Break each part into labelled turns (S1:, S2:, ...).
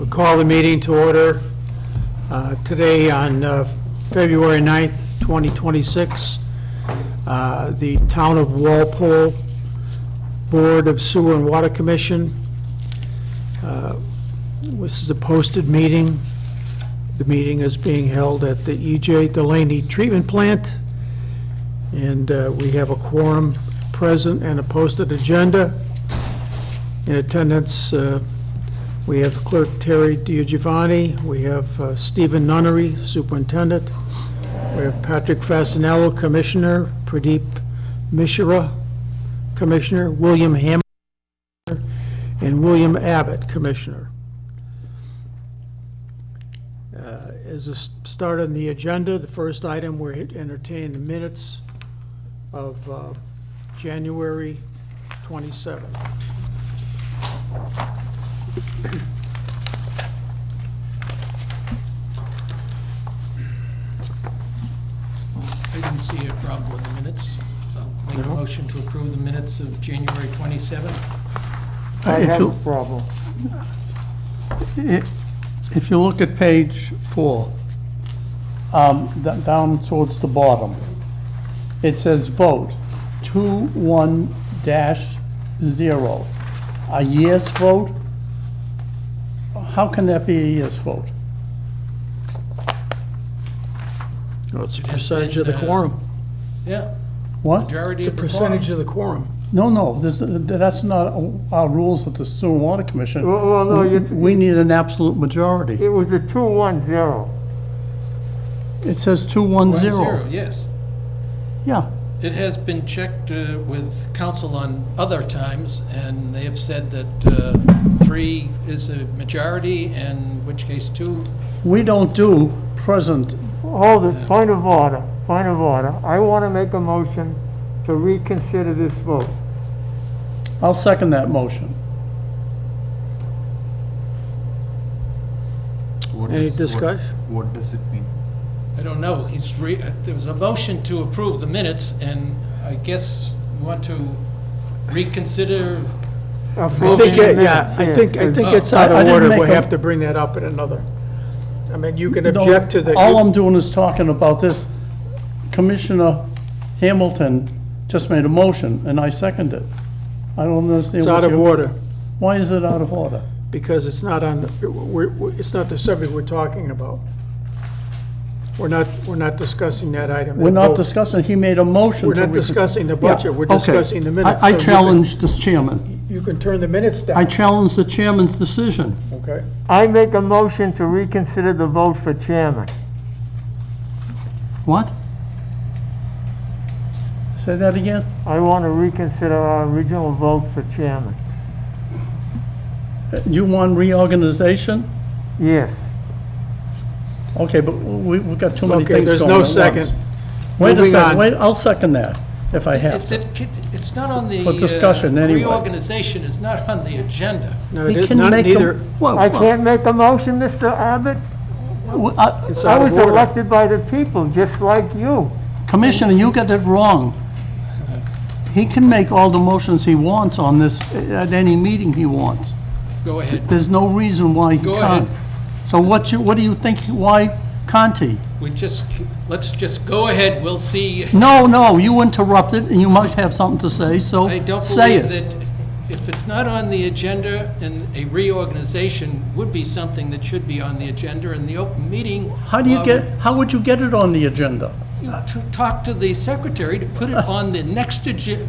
S1: We'll call the meeting to order today on February 9th, 2026. The Town of Walpole Board of Sewer and Water Commission. This is a posted meeting. The meeting is being held at the E.J. Delaney Treatment Plant, and we have a quorum present and a posted agenda. In attendance, we have Clerk Terry Diagiovanni, we have Stephen Nunnery, Superintendent, we have Patrick Fasanello, Commissioner, Pradeep Mishra, Commissioner, William Hammer, and William Abbott, Commissioner. As a start on the agenda, the first item, we're entertaining the minutes of January 27th.
S2: I didn't see a problem with the minutes, so I'll make a motion to approve the minutes of January 27th.
S3: I have a problem. If you look at page 4, down towards the bottom, it says vote 21-0. A yes vote? How can that be a yes vote?
S1: Well, it's a percentage of the quorum.
S2: Yeah,
S3: What?
S2: majority
S1: It's a
S2: of the
S1: percentage
S2: quorum.
S1: of the quorum.
S3: No, that's not our rules of the Sewer and Water Commission.
S4: Well, no,
S3: We need an absolute majority.
S4: it was a 2-1-0.
S3: It says
S2: 1-0,
S3: 2-1-0.
S2: yes.
S3: Yeah.
S2: It has been checked with council on other times, and they have said that 3 is a majority, and in which case 2.
S3: We don't do present.
S4: Hold it, point of order, point of order. I want to make a motion to reconsider this vote.
S3: I'll second that motion.
S1: Any discussion?
S5: What does it mean?
S2: I don't know, there was a motion to approve the minutes, and I guess you want to reconsider.
S1: I think, yeah, I think it's out
S3: I
S1: of
S3: didn't
S1: order.
S3: make
S1: We'll
S3: a-
S1: have to bring that up in another. I mean, you can
S3: No,
S1: object to the.
S3: All I'm doing is talking about this. Commissioner Hamilton just made a motion, and I second it. I don't understand.
S1: It's
S3: what
S1: out of
S3: you-
S1: order,
S3: Why is it out of order?
S1: because it's not on, it's not the subject we're talking about. We're not discussing that item.
S3: We're not discussing, he made a motion
S1: We're
S3: to
S1: not
S3: reconsider.
S1: discussing the budget,
S3: Yeah,
S1: we're
S3: okay.
S1: discussing the minutes.
S3: I
S1: So you can-
S3: challenge this chairman.
S1: You can turn the minutes
S3: I
S1: down,
S3: challenge the chairman's decision.
S1: okay?
S4: I make a motion to reconsider the vote for chairman.
S3: What? Say that again?
S4: I want to reconsider our original vote for chairman.
S3: You want reorganization?
S4: Yes.
S3: Okay, but we've got too many
S1: Okay,
S3: things
S1: there's
S3: going
S1: no
S3: on at
S1: second.
S3: once. Wait a
S1: Moving
S3: second,
S1: on.
S3: wait, I'll second that, if I have to.
S2: It's not on the.
S3: For discussion, anyway.
S2: Reorganization is not on the agenda.
S1: No,
S3: He
S1: it is
S3: can
S1: not
S3: make
S1: neither.
S4: I can't make a motion, Mr. Abbott?
S1: It's
S4: I
S1: out
S4: was
S1: of order.
S4: elected by the people, just like you.
S3: Commissioner, you got it wrong. He can make all the motions he wants on this at any meeting he wants.
S2: Go ahead.
S3: There's no reason why he
S2: Go
S3: can't.
S2: ahead.
S3: So what do you think, why can't he?
S2: Let's just go ahead, we'll see.
S3: No, you interrupted, and you might have something to say, so
S2: I don't
S3: say
S2: believe
S3: it.
S2: that if it's not on the agenda, and a reorganization would be something that should be on the agenda in the open meeting.
S3: How would you get it on the agenda?
S2: To talk to the secretary to put it on the next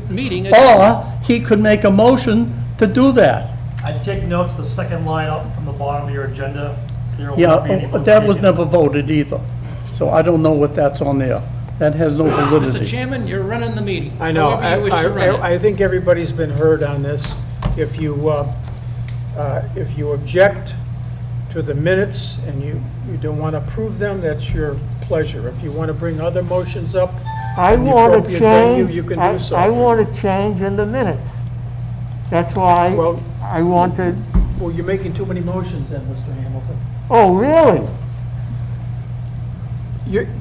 S2: meeting.
S3: Or he could make a motion to do that.
S6: I'd take note to the second line up from the bottom of your agenda. There will
S3: Yeah,
S6: not be any votes
S3: that was
S6: taken.
S3: never voted either, so I don't know what that's on there. That has no
S2: Mr.
S3: validity.
S2: Chairman, you're running the meeting.
S1: I know,
S2: However you wish to run it.
S1: I think everybody's been heard on this. If you object to the minutes and you don't want to approve them, that's your pleasure. If you want to bring other motions up
S4: I
S1: in the
S4: want to
S1: appropriate venue,
S4: change,
S1: you can do so.
S4: I want to change in the minutes. That's why
S1: Well-
S4: I want to,
S1: Well, you're making too many motions then, Mr. Hamilton.
S4: oh, really?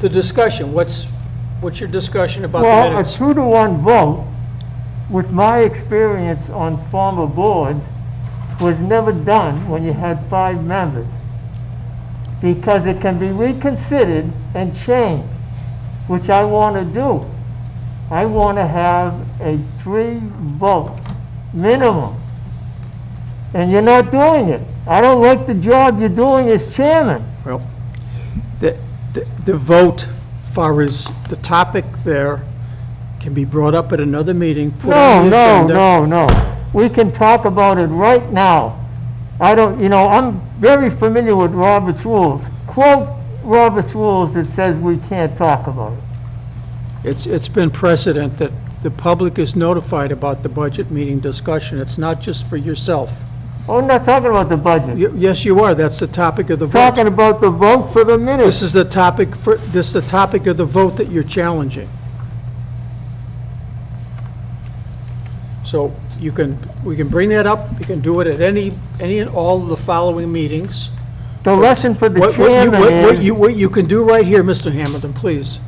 S1: The discussion, what's your discussion about the
S4: Well, a
S1: minutes?
S4: 2-to-1 vote, with my experience on former boards, was never done when you had 5 members, because it can be reconsidered and changed, which I want to do. I want to have a 3-vote minimum, and you're not doing it. I don't like the job you're doing as chairman.
S1: Well, the vote, far as the topic there, can be brought up at another meeting. Put on the agenda.
S4: No. We can talk about it right now. I'm very familiar with Robert's rules. Quote Robert's rules that says we can't talk about it.
S1: It's been precedent that the public is notified about the budget meeting discussion. It's not just for yourself.
S4: Oh, I'm not talking about the budget.
S1: Yes, you are. That's the topic of the vote.
S4: Talking about the vote for the minutes.
S1: This is the topic of the vote that you're challenging. So we can bring that up. You can do it at any and all of the following meetings.
S4: The lesson for the
S1: What
S4: chairman is,
S1: you can do right here, Mr. Hamilton, please,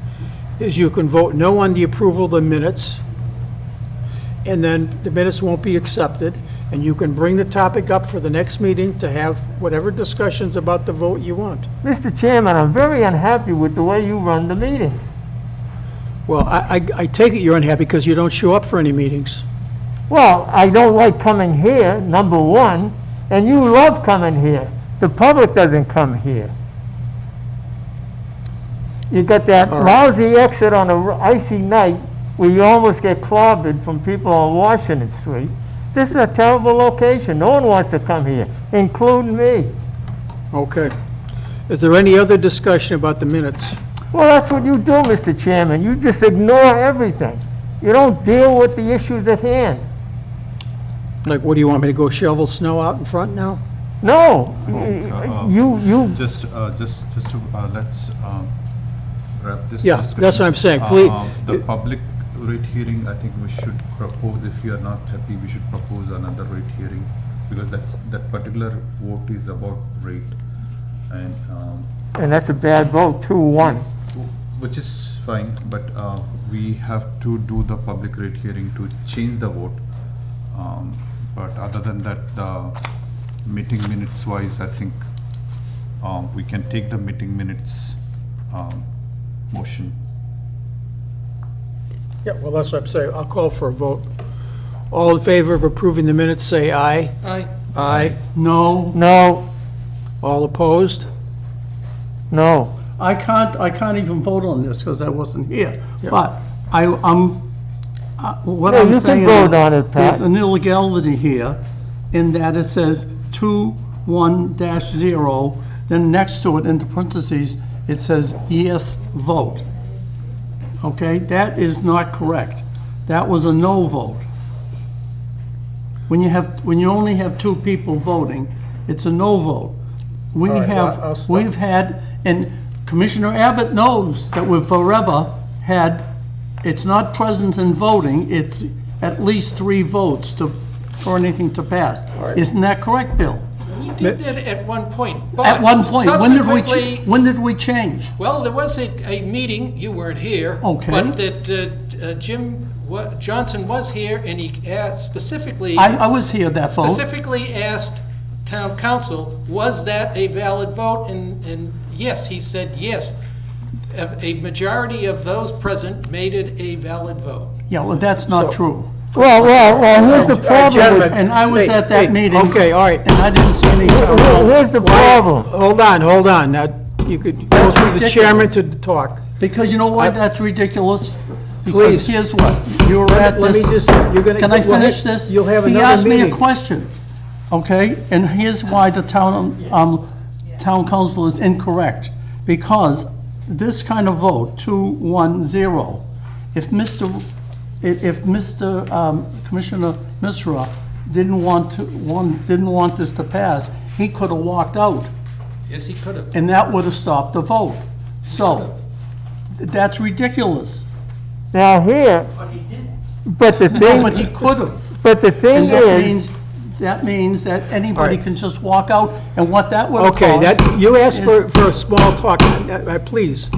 S1: is you can vote no on the approval of the minutes, and then the minutes won't be accepted, and you can bring the topic up for the next meeting to have whatever discussions about the vote you want.
S4: Mr. Chairman, I'm very unhappy with the way you run the meeting.
S1: Well, I take it you're unhappy because you don't show up for any meetings.
S4: Well, I don't like coming here, number one, and you love coming here. The public doesn't come here. You got that
S1: All right.
S4: lousy exit on an icy night where you almost get clobbered from people on Washington Street. This is a terrible location. No one wants to come here, including me.
S1: Okay. Is there any other discussion about the minutes?
S4: Well, that's what you do, Mr. Chairman. You just ignore everything. You don't deal with the issues at hand.
S1: Like, what do you want me to go shovel snow out in front now?
S4: No, you,
S5: Just to, let's wrap this
S1: Yeah,
S5: discussion.
S1: that's what I'm saying. Please-
S5: The public rate hearing, I think we should propose, if you are not happy, we should propose another rate hearing, because that particular vote is about rate,
S4: and that's a bad vote, 2-1.
S5: which is fine, but we have to do the public rate hearing to change the vote. But other than that, the meeting minutes wise, I think we can take the meeting minutes motion.
S1: Yeah, well, that's what I'm saying. I'll call for a vote. All in favor of approving the minutes, say aye.
S2: Aye.
S1: Aye.
S3: No,
S4: No,
S1: All opposed?
S4: no.
S3: I can't even vote on this because I wasn't here.
S1: Yeah.
S3: But what
S4: No,
S3: I'm
S4: you can
S3: saying
S4: vote
S3: is,
S4: on it, Pat.
S3: there's an illegality here in that it says 21-0, then next to it, in the parentheses, it says yes vote. Okay, that is not correct. That was a no vote. When you only have 2 people voting, it's a no vote. We
S1: All right, well, I'll
S3: have,
S1: stop.
S3: we've had, and Commissioner Abbott knows that we've forever had, it's not present in voting, it's at least 3 votes for anything to pass.
S1: right.
S3: Isn't that correct, Bill?
S2: We did that at one point, but
S3: At one point,
S2: subsequently...
S3: when did we change?
S2: Well, there was a meeting, you weren't here.
S3: Okay.
S2: But that Johnson was here, and he asked specifically...
S3: I was here that vote.
S2: Specifically asked town council, was that a valid vote? And yes, he said yes. A majority of those present made it a valid vote.
S3: Yeah, well, that's not true.
S4: Well, here's the problem.
S1: Gentlemen,
S3: And I was
S1: hey,
S3: at that
S1: hey,
S3: mean
S1: okay, all right.
S3: And I didn't see any town council.
S4: Here's the problem.
S1: Hold on. Now, you could go through the chairman to talk.
S3: Because you know why that's ridiculous?
S1: Please.
S3: Because here's what, you were at
S1: Let me
S3: this,
S1: just, you're gonna...
S3: can I finish this?
S1: You'll have
S3: He
S1: another
S3: asked me a
S1: meeting.
S3: question, okay? And here's why the town council is incorrect. Because this kind of vote, 2-1-0, if Mr. Commissioner Misra didn't want this to pass, he could have walked out,
S2: Yes, he could have.
S3: and that would have stopped the vote. So, that's ridiculous.
S4: Now here,
S6: But he didn't.
S4: but the
S3: No, but he
S4: thing,
S3: could have.
S4: but the thing
S3: And
S4: is,
S3: that means that anybody
S1: right.
S3: can just walk out, and what that would have
S1: Okay,
S3: caused...
S1: you asked
S3: is-
S1: for a small talk, please.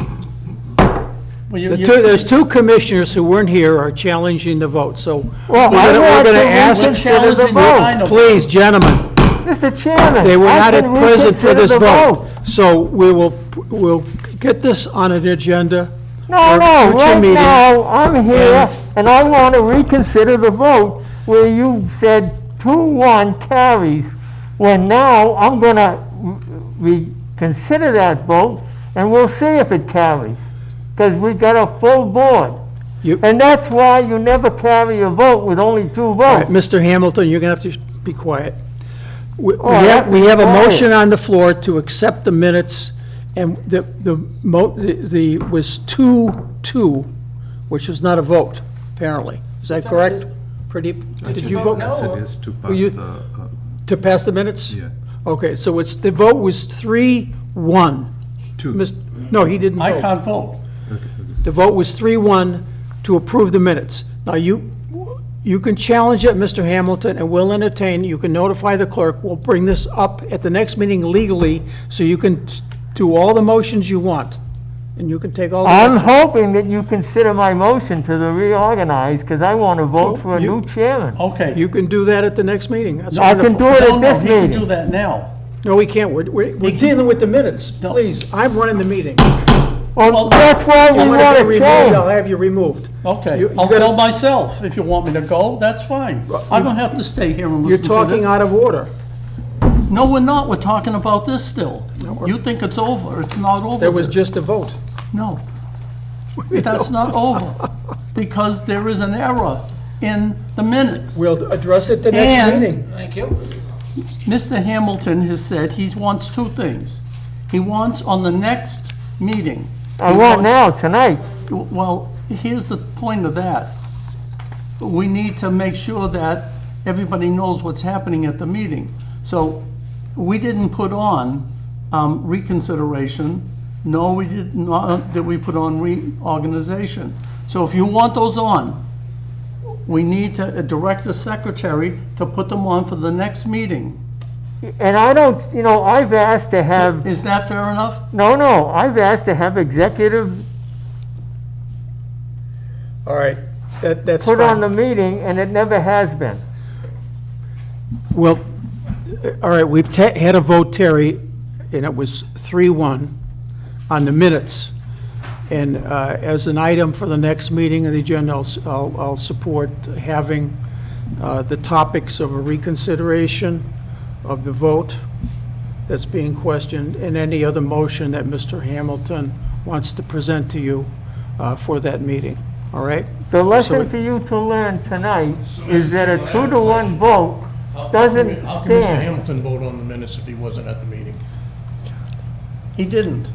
S3: well,
S1: There's 2 commissioners who weren't here are challenging the vote, so
S4: Well,
S1: we're
S4: I
S1: gonna
S4: want to
S1: ask...
S4: reconsider the
S3: challenging the
S4: vote.
S3: kind of-
S1: Please, gentlemen,
S4: Mr. Chairman.
S1: They were not
S4: I can
S1: present for
S4: reconsider
S1: this
S4: the
S1: vote. So we'll get this on an agenda.
S4: No,
S1: for
S4: no,
S1: future
S4: right
S1: meeting.
S4: now, I'm here,
S1: And-
S4: and I want to reconsider the vote where you said 2-1 carries, when now I'm going to reconsider that vote, and we'll see if it carries, because we got a full board.
S1: You-
S4: And that's why you never carry a vote with only 2
S1: All right,
S4: votes.
S1: Mr. Hamilton, you're going to have to be quiet. We
S4: Oh, I have to
S1: we
S4: be
S1: have a
S4: quiet.
S1: motion on the floor to accept the minutes, and was 2-2, which was not a vote, apparently. Is that correct? Pradeep, did you vote
S2: no?
S5: Yes, it is to pass
S1: you-
S5: the,
S1: to pass the minutes?
S5: yeah,
S1: Okay, so the vote was 3-1.
S5: two.
S1: No, he didn't
S3: I
S1: vote.
S3: can't vote.
S1: The vote was 3-1 to approve the minutes. Now, you can challenge it, Mr. Hamilton, and we'll entertain, you can notify the clerk, we'll bring this up at the next meeting legally, so you can do all the motions you want, and you can take all the...
S4: I'm hoping that you consider my motion to the reorganize, because I want to vote for a
S1: You-
S4: new chairman.
S3: Okay.
S1: You can do that at the next meeting. That's
S4: I can
S1: wonderful.
S4: do it
S3: No,
S4: at
S3: no,
S4: this
S3: he can
S4: meeting.
S3: do that now.
S1: No, we can't, we're dealing with the minutes,
S3: No.
S1: please, I'm running the meeting.
S4: Well, that's why we
S1: You want to
S4: want
S1: get
S4: to
S1: removed, I'll
S4: change.
S1: have you removed.
S3: Okay,
S1: You- you
S3: I'll
S1: gotta-
S3: go myself. If you want me to go, that's fine. I don't have to stay here and
S1: You're
S3: listen to this.
S1: talking out of order.
S3: No, we're not. We're talking about this still. You think it's over. It's not over.
S1: There was
S3: this.
S1: just a vote.
S3: No. That's not over. Because there is an error in the minutes.
S1: We'll address it the next
S3: And-
S1: meeting.
S2: Thank you.
S3: Mr. Hamilton has said he wants 2 things. He wants on the next meeting.
S4: I want now, tonight.
S3: Well, here's the point of that. We need to make sure that everybody knows what's happening at the meeting. So we didn't put on reconsideration. No, we did not, did we put on reorganization. So if you want those on, we need to direct the secretary to put them on for the next meeting.
S4: And I don't, I've asked to have,
S3: Is that fair enough?
S4: no, I've asked to have executive
S1: All right, that's
S4: put on the
S1: fine.
S4: meeting, and it never has been.
S1: Well, all right, we've had a vote, Terry, and it was 3-1 on the minutes. And as an item for the next meeting of the agenda, I'll support having the topics of a reconsideration of the vote that's being questioned, and any other motion that Mr. Hamilton wants to present to you for that meeting, all right?
S4: The lesson
S1: So-
S4: for you to learn tonight is that a 2-1 vote doesn't
S7: How can Mr.
S4: stand.
S7: Hamilton vote on the minutes if he wasn't at the meeting?
S3: He didn't.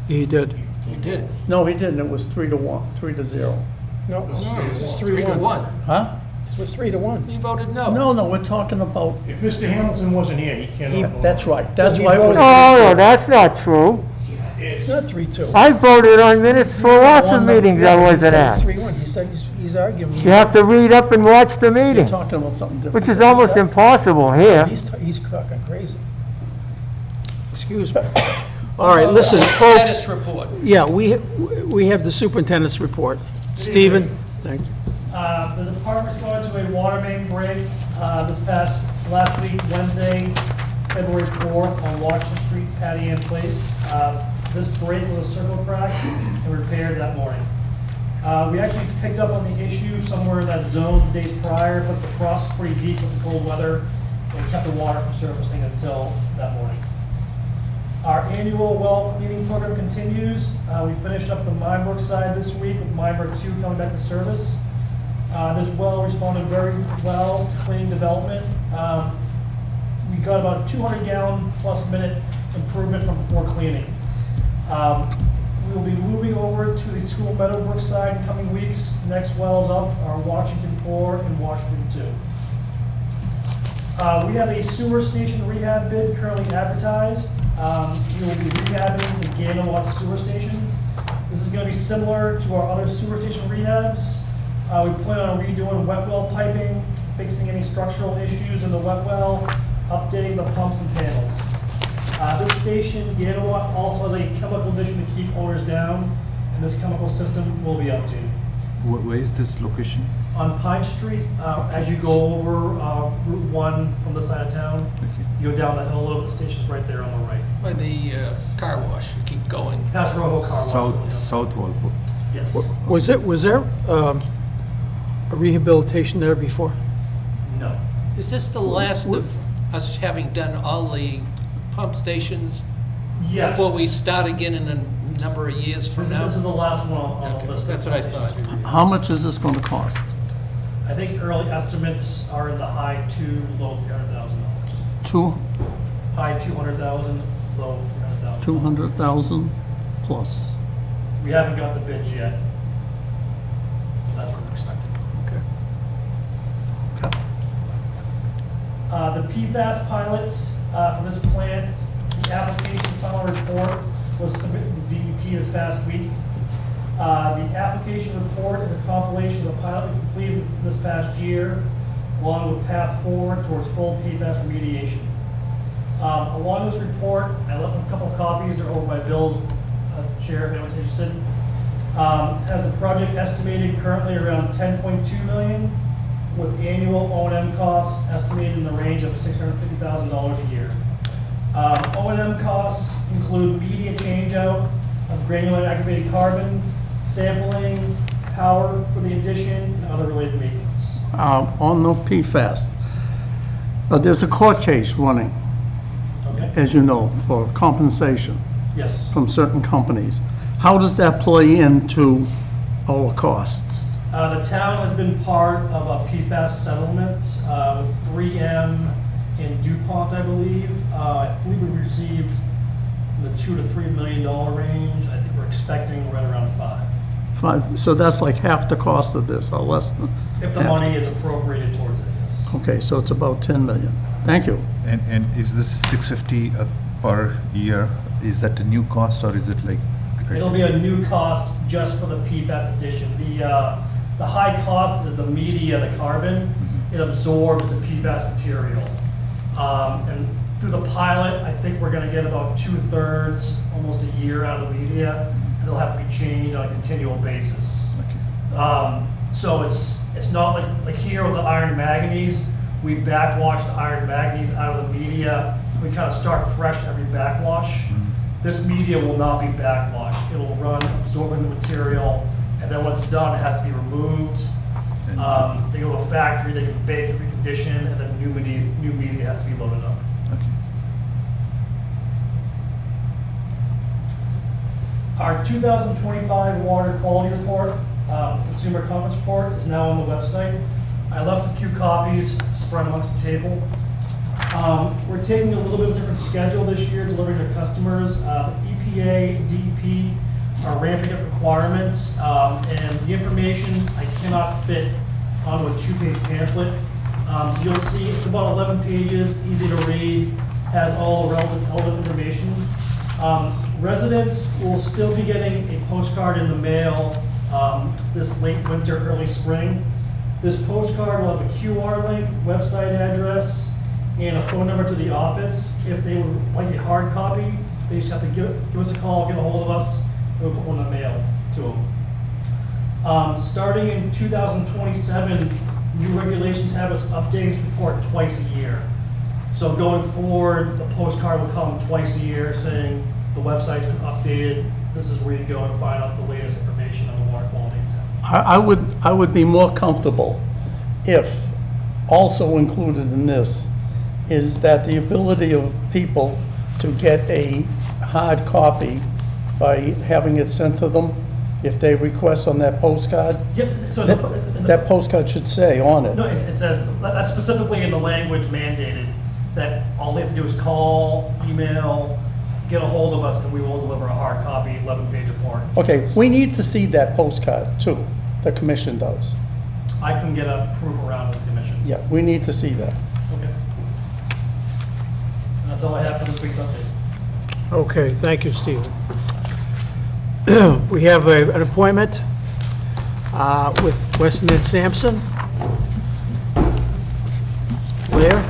S1: He did.
S2: You did.
S3: No, he didn't. It was 3-1, 3-0.
S1: No,
S2: No, it was 3-1.
S3: Huh?
S1: It was 3-1.
S2: He voted no.
S3: No, we're talking about,
S7: If Mr. Hamilton wasn't here, he cannot vote.
S3: that's right. That's why it was.
S4: No, that's not true.
S1: It's not 3-2.
S4: I voted on minutes for lots of meetings I wasn't
S1: It's
S4: at.
S1: 3-1. He said he's arguing.
S4: You have to read up and watch the
S3: You're
S4: meeting,
S3: talking about something different.
S4: which is almost impossible here.
S1: He's talking crazy. Excuse me. All right, listen,
S2: Status
S1: folks,
S2: report.
S1: yeah, we have the superintendent's report. Stephen, thank you.
S6: The department responded to a water main break last week, Wednesday, February 4th on Washington Street, Patty Ann Place. This break was a circle crack and repaired that morning. We actually picked up on the issue somewhere in that zone the days prior, but the frost was pretty deep with the cold weather and kept the water from surfacing until that morning. Our annual well cleaning program continues. We finished up the Minebrook side this week with Minebrook 2 coming back to service. This well responded very well to cleaning development. We got about a 200 gallon plus minute improvement from before cleaning. We will be moving over to the School Meadowbrook side in coming weeks. Next wells up are Washington 4 and Washington 2. We have a sewer station rehab bid currently advertised. We will be rehabbing the Ganawatt sewer station. This is going to be similar to our other sewer station rehabs. We plan on redoing wet well piping, fixing any structural issues in the wet well, updating the pumps and panels. This station, Ganawatt, also has a chemical addition to keep odors down, and this chemical system will be updated.
S5: Where is this location?
S6: On Pine Street, as you go over Route 1 from the side of town, you go down the hill a little, the station's right there on the right.
S2: By the car wash, you keep going.
S6: Past Rojo Car Wash.
S5: South Walpole.
S6: Yes.
S1: Was there a rehabilitation there before?
S6: No.
S2: Is this the last of us having done all the pump stations
S6: Yes.
S2: before we start again in a number of years from now?
S6: This is the last one on
S2: Okay,
S6: the list.
S2: that's what I thought.
S3: How much is this gonna cost?
S6: I think early estimates are in the high low $300,000. High 200,000, low 300,000.
S3: 200,000 plus.
S6: We haven't got the bids yet. That's what we're expecting. The PFAS pilots for this plant, the application final report was submitted to DEP this past week. The application report is a compilation of the pilot we completed this past year, along with path forward towards full PFAS remediation. Along this report, I left a couple copies, they're over by Bill's chair if anyone's interested. Has the project estimated currently around $10.2 million, with annual O&M costs estimated in the range of $650,000 a year. O&M costs include media changeout of granular activated carbon, sampling, power for the addition, and other related maintenance.
S3: On the PFAS, there's a court case running,
S6: Okay?
S3: as you know, for compensation
S6: Yes.
S3: from certain companies. How does that play into our costs?
S6: The town has been part of a PFAS settlement with 3M and DuPont, I believe. I believe we received in the $2 to $3 million range. I think we're expecting right around 5.
S3: So that's like half the cost of this, or less than
S6: If the
S3: half.
S6: money is appropriated towards it, yes.
S3: Okay, so it's about 10 million. Thank you.
S5: And is this 650 per year? Is that a new cost or is it like?
S6: It'll be a new cost just for the PFAS addition. The high cost is the media, the carbon. It absorbs the PFAS material. And through the pilot, I think we're gonna get about 2/3, almost a year out of the media, and it'll have to be changed on a continual basis.
S5: Okay.
S6: So it's not like here with the iron manganese, we backwash the iron manganese out of the media. We kind of start fresh every backwash. This media will not be backwashed. It'll run absorbing the material, and then when it's done, it has to be removed. They go to a factory, they can bake it, recondition, and then new media has to be loaded up.
S5: Okay.
S6: Our 2025 water quality report, consumer comments report, is now on the website. I left a few copies spread amongst the table. We're taking a little bit of a different schedule this year, delivering to customers. The EPA, DEP are ramping up requirements, and the information I cannot fit onto a 2-page pamphlet. So you'll see it's about 11 pages, easy to read, has all the relevant information. Residents will still be getting a postcard in the mail this late winter, early spring. This postcard will have a QR link, website address, and a phone number to the office. If they would like a hard copy, they just have to give us a call, get a hold of us, and we'll put one in the mail to them. Starting in 2027, new regulations have us updating this report twice a year. So going forward, the postcard will come twice a year saying the website's been updated, this is where you go and find out the latest information on the water quality in town.
S3: I would be more comfortable if also included in this is that the ability of people to get a hard copy by having it sent to them, if they request on that postcard,
S6: Yep, so
S3: that postcard should say on
S6: no,
S3: it.
S6: it says, that's specifically in the language mandated, that all they have to do is call, email, get a hold of us, and we will deliver a hard copy, 11-page report.
S3: Okay, we need to see that postcard too, the commission does.
S6: I can get a proof around with the commission.
S3: Yeah, we need to see that.
S6: Okay. And that's all I have for this week's update.
S1: Okay, thank you, Stephen. We have an appointment with Weston and Sampson. Where?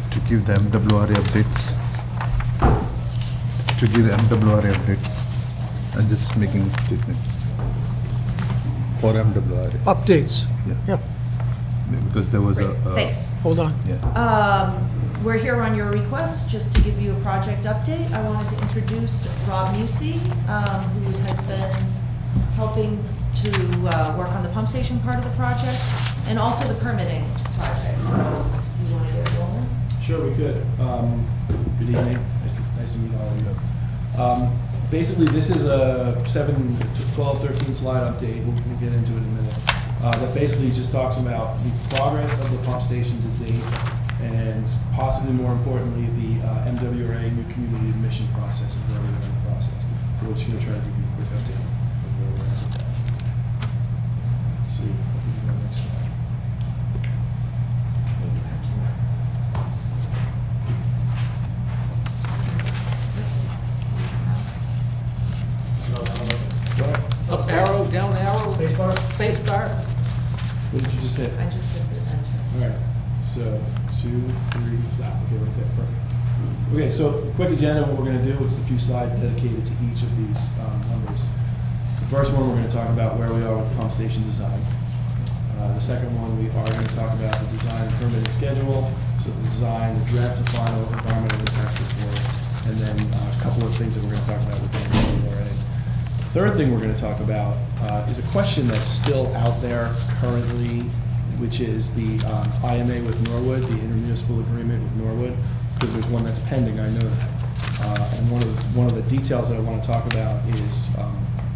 S5: To give the MWRA updates. To give MWRA updates. I'm just making a statement. For MWRA,
S1: Updates. Yeah,
S5: because there was
S8: Great, thanks.
S1: hold on.
S8: We're here on your request, just to give you a project update. I wanted to introduce Rob Musey, who has been helping to work on the pump station part of the project, and also the permitting project. So, you want to get rolling?
S9: Sure, we could. Good evening. Nice to meet all of you. Basically, this is a 12, 13 slide update. We'll get into it in a minute. That basically just talks about the progress of the pump station to date, and possibly more importantly, the MWRA new community admission process and where we're in the process. So we're just going to try to give you a quick update of where we're at with that. Let's see. If we can go next slide.
S2: Up arrow, down arrow,
S6: Space bar?
S2: space bar.
S9: What did you just hit?
S8: I just hit the enter.
S9: All right, so 2, 3, stop, okay, right there, perfect. Okay, so a quick agenda, what we're gonna do is a few slides dedicated to each of these numbers. The first one, we're gonna talk about where we are with the pump station design. The second one, we are gonna talk about the design and permitting schedule, so the design, the draft and final environmental impact report, and then a couple of things that we're gonna talk about with the MWRA. Third thing we're going to talk about is a question that's still out there currently, which is the IMA with Norwood, the intermunicipal agreement with Norwood, because there's one that's pending, I know that. And one of the details that I want to talk about is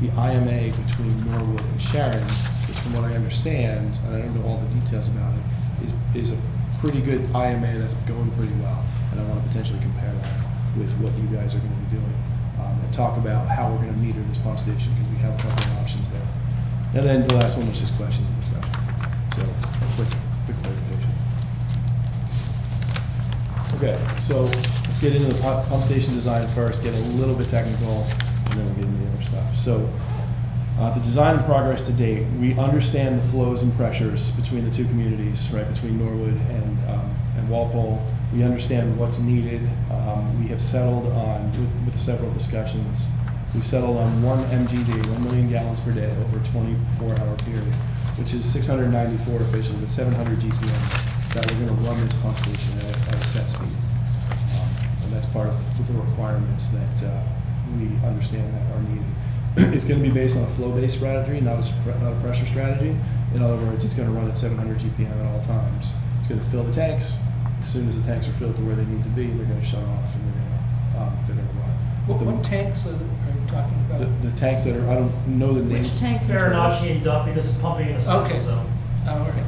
S9: the IMA between Norwood and Sharon, which from what I understand, and I don't know all the details about it, is a pretty good IMA that's going pretty well. And I want to potentially compare that with what you guys are going to be doing. And talk about how we're going to meter this pump station, because we have a couple of options there. And then the last one was just questions and discussion. So, a quick clarification. Okay, so let's get into the pump station design first, get a little bit technical, and then we'll get into the other stuff. So, the design progress to date, we understand the flows and pressures between the two communities, right, between Norwood and Walpole. We understand what's needed. We have settled on, with several discussions, we've settled on 1 MGD, 1 million gallons per day over a 24-hour period, which is 694 officially with 700 GPM that we're going to run this pump station at a set speed. And that's part of the requirements that we understand that are needed. It's going to be based on a flow-based strategy, not a pressure strategy. In other words, it's going to run at 700 GPM at all times. It's going to fill the tanks. As soon as the tanks are filled to where they need to be, they're going to shut off and they're going to run.
S2: What tanks are you talking about?
S9: The tanks that are, I don't know the name.
S8: Which tank?
S6: Marinacci and Duffy, this is pumping in a
S2: Okay.
S6: circle zone.
S2: All right.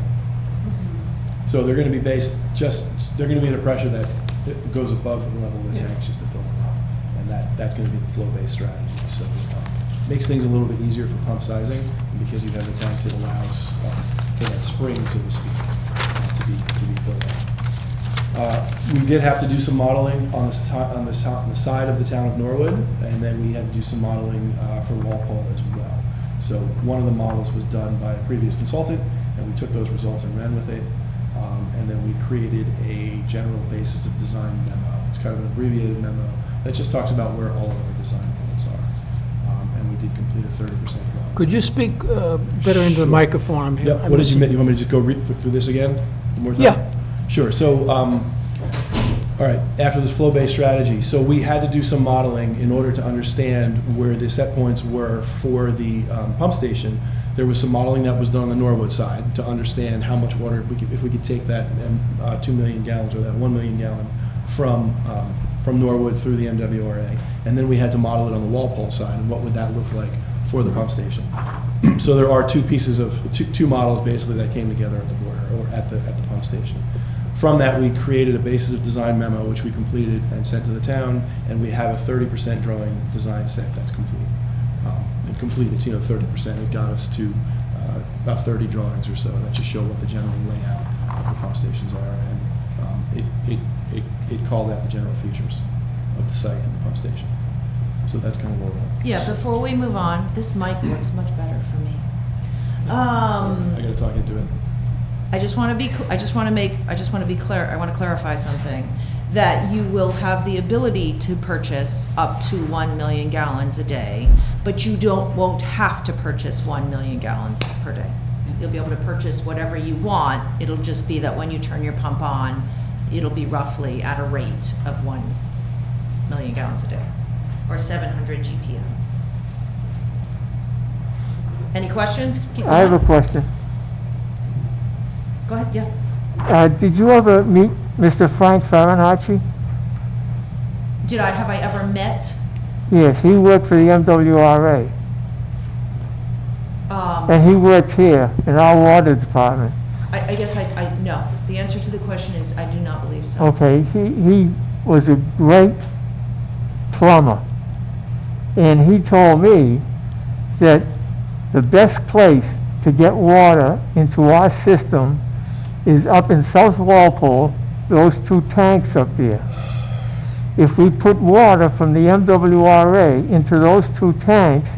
S9: So they're going to be based they're going to be at a pressure that goes above the level of the
S2: Yeah.
S9: tanks just to fill them up. And that's going to be the flow-based strategy. So makes things a little bit easier for pump sizing, and because you have the tanks, it allows for that spring, so to speak, to be filled up. We did have to do some modeling on the side of the town of Norwood, and then we had to do some modeling for Walpole as well. So one of the models was done by a previous consultant, and we took those results and ran with it. And then we created a general basis of design memo. It's kind of an abbreviated memo that just talks about where all of our design points are. And we did complete a 30% drawing.
S1: Could you speak better into the
S9: Sure.
S1: microphone? I'm
S9: Yep,
S1: I'm
S9: what did you,
S1: listening.
S9: you want me to just go read through this again, one more time?
S1: Yeah.
S9: Sure, so, all right, after this flow-based strategy, so we had to do some modeling in order to understand where the set points were for the pump station. There was some modeling that was done on the Norwood side to understand how much water, if we could take that 2 million gallons or that 1 million gallon from Norwood through the MWRA. And then we had to model it on the Walpole side, and what would that look like for the pump station. So there are two models basically that came together at the border, or at the pump station. From that, we created a basis of design memo, which we completed and sent to the town, and we have a 30% drawing design set that's complete. And complete, it's 30%. It got us to about 30 drawings or so that just show what the general layout of the pump stations are, and it called out the general features of the site and the pump station. So that's kind of where we're at.
S8: Yeah, before we move on, this mic works much better for me.
S9: I got to talk into it.
S8: I just want to be clear, I want to clarify something. that you will have the ability to purchase up to 1 million gallons a day, but you won't have to purchase 1 million gallons per day. You'll be able to purchase whatever you want. It'll just be that when you turn your pump on, it'll be roughly at a rate of 1 million gallons a day, or 700 GPM. Any questions? Keep
S4: I have a
S8: going.
S4: question.
S8: Go ahead, yeah.
S4: Did you ever meet Mr. Frank Farinacci?
S8: Have I ever met?
S4: Yes, he worked for the MWRA, and he worked here in our water department.
S8: I guess no. The answer to the question is I do not believe so.
S4: Okay, he was a great plumber, and he told me that the best place to get water into our system is up in South Walpole, those 2 tanks up there. If we put water from the MWRA into those 2 tanks,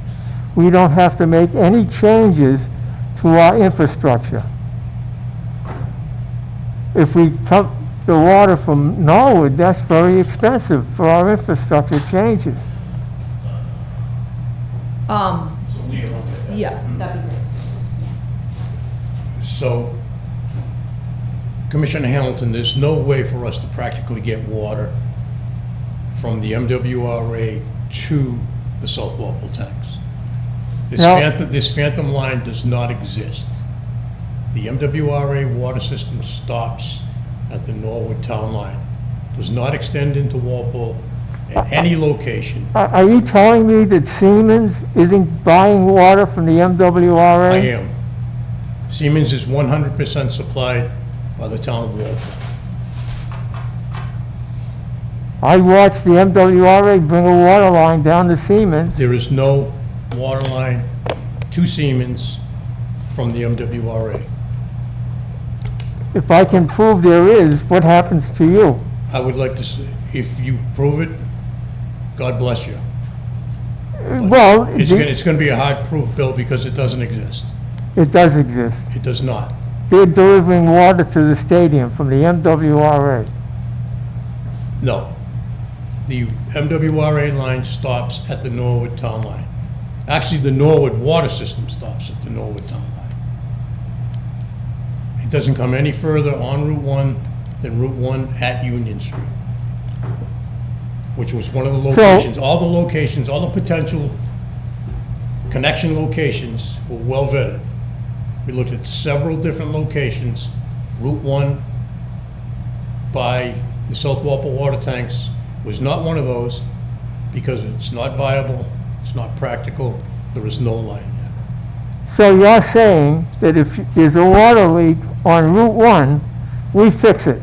S4: we don't have to make any changes to our infrastructure. If we pump the water from Norwood, that's very expensive for our infrastructure changes.
S8: Yeah, that'd be great.
S7: So, Commissioner Hamilton, there's no way for us to practically get water from the MWRA to the South Walpole tanks. This phantom line does not exist. The MWRA water system stops at the Norwood town line. Does not extend into Walpole at any location.
S4: Are you telling me that Siemens isn't buying water from the MWRA?
S7: I am. Siemens is 100% supplied by the town of Walpole.
S4: I watched the MWRA bring a water line down to Siemens.
S7: There is no water line to Siemens from the MWRA.
S4: If I can prove there is, what happens to you?
S7: I would like to see, if you prove it, God bless you.
S4: Well,
S7: It's going to be a hard proof, Bill, because it doesn't exist.
S4: it does exist.
S7: It does not.
S4: They're delivering water to the stadium from the MWRA.
S7: No. The MWRA line stops at the Norwood town line. Actually, the Norwood water system stops at the Norwood town line. It doesn't come any further on Route 1 than Route 1 at Union Street, which was one of the locations. All the potential connection locations were well vetted. We looked at several different locations. Route 1 by the South Walpole water tanks was not one of those because it's not viable, it's not practical, there is no line there.
S4: So you're saying that if there's a water leak on Route 1, we fix it?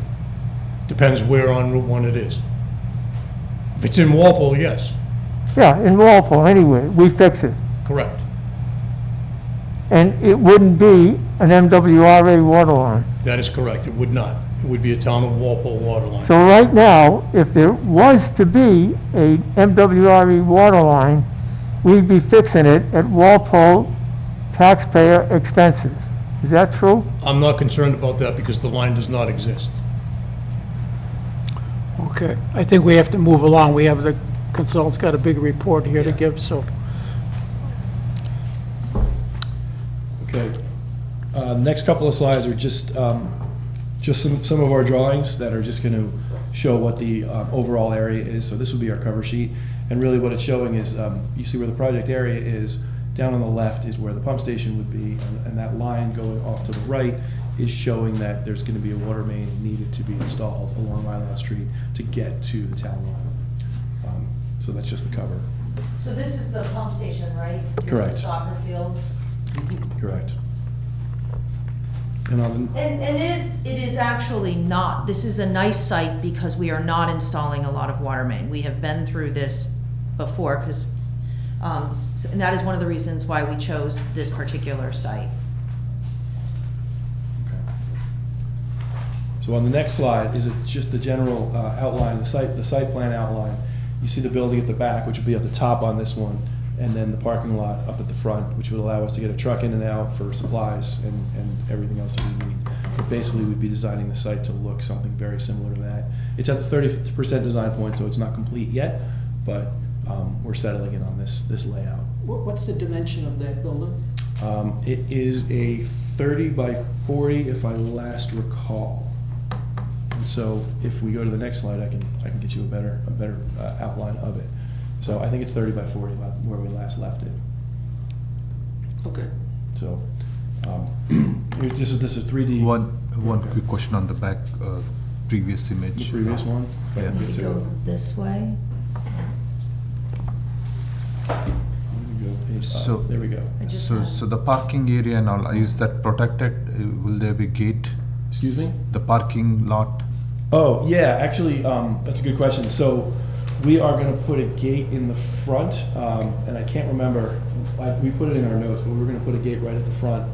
S7: Depends where on Route 1 it is. If it's in Walpole, yes,
S4: Yeah, in Walpole, anyway, we fix it.
S7: correct.
S4: And it wouldn't be an MWRA water line.
S7: That is correct, it would not. It would be a town of Walpole water line.
S4: So right now, if there was to be a MWRA water line, we'd be fixing it at Walpole taxpayer expenses. Is that true?
S7: I'm not concerned about that because the line does not exist.
S1: Okay, I think we have to move along. We have, the consultant's got a big report here to give, so.
S9: Okay. Next couple of slides are just some of our drawings that are just going to show what the overall area is. So this would be our cover sheet. And really what it's showing is, you see where the project area is, down on the left is where the pump station would be, and that line going off to the right is showing that there's going to be a water main needed to be installed along Mylan Street to get to the town line. So that's just the cover.
S8: So this is the pump station, right? Here's
S9: Correct.
S8: the soccer fields.
S9: Correct. And on the,
S8: And it is actually not, this is a nice site because we are not installing a lot of water main. We have been through this before, because, and that is one of the reasons why we chose this particular site.
S9: so on the next slide is just the general outline, the site plan outline. You see the building at the back, which will be at the top on this one, and then the parking lot up at the front, which would allow us to get a truck in and out for supplies and everything else that we need. But basically, we'd be designing the site to look something very similar to that. It's at the 30% design point, so it's not complete yet, but we're settling in on this layout.
S2: What's the dimension of that building?
S9: It is a 30 by 40, if I last recall. And so if we go to the next slide, I can get you a better outline of it. So I think it's 30 by 40, about where we last left it.
S2: Okay.
S9: So this is a 3D.
S5: One quick question on the back, previous image.
S9: The previous one. If I can
S5: Yeah.
S9: get to
S8: Go
S9: it.
S8: this way.
S9: There we go, page five.
S5: So-
S9: There we go.
S8: I just
S5: So,
S8: had-
S5: so the parking area and all, is that protected? Will there be gate?
S9: Excuse me?
S5: The parking lot?
S9: Oh, yeah, actually, that's a good question. So we are gonna put a gate in the front, and I can't remember, we put it in our notes, but we were gonna put a gate right at the front,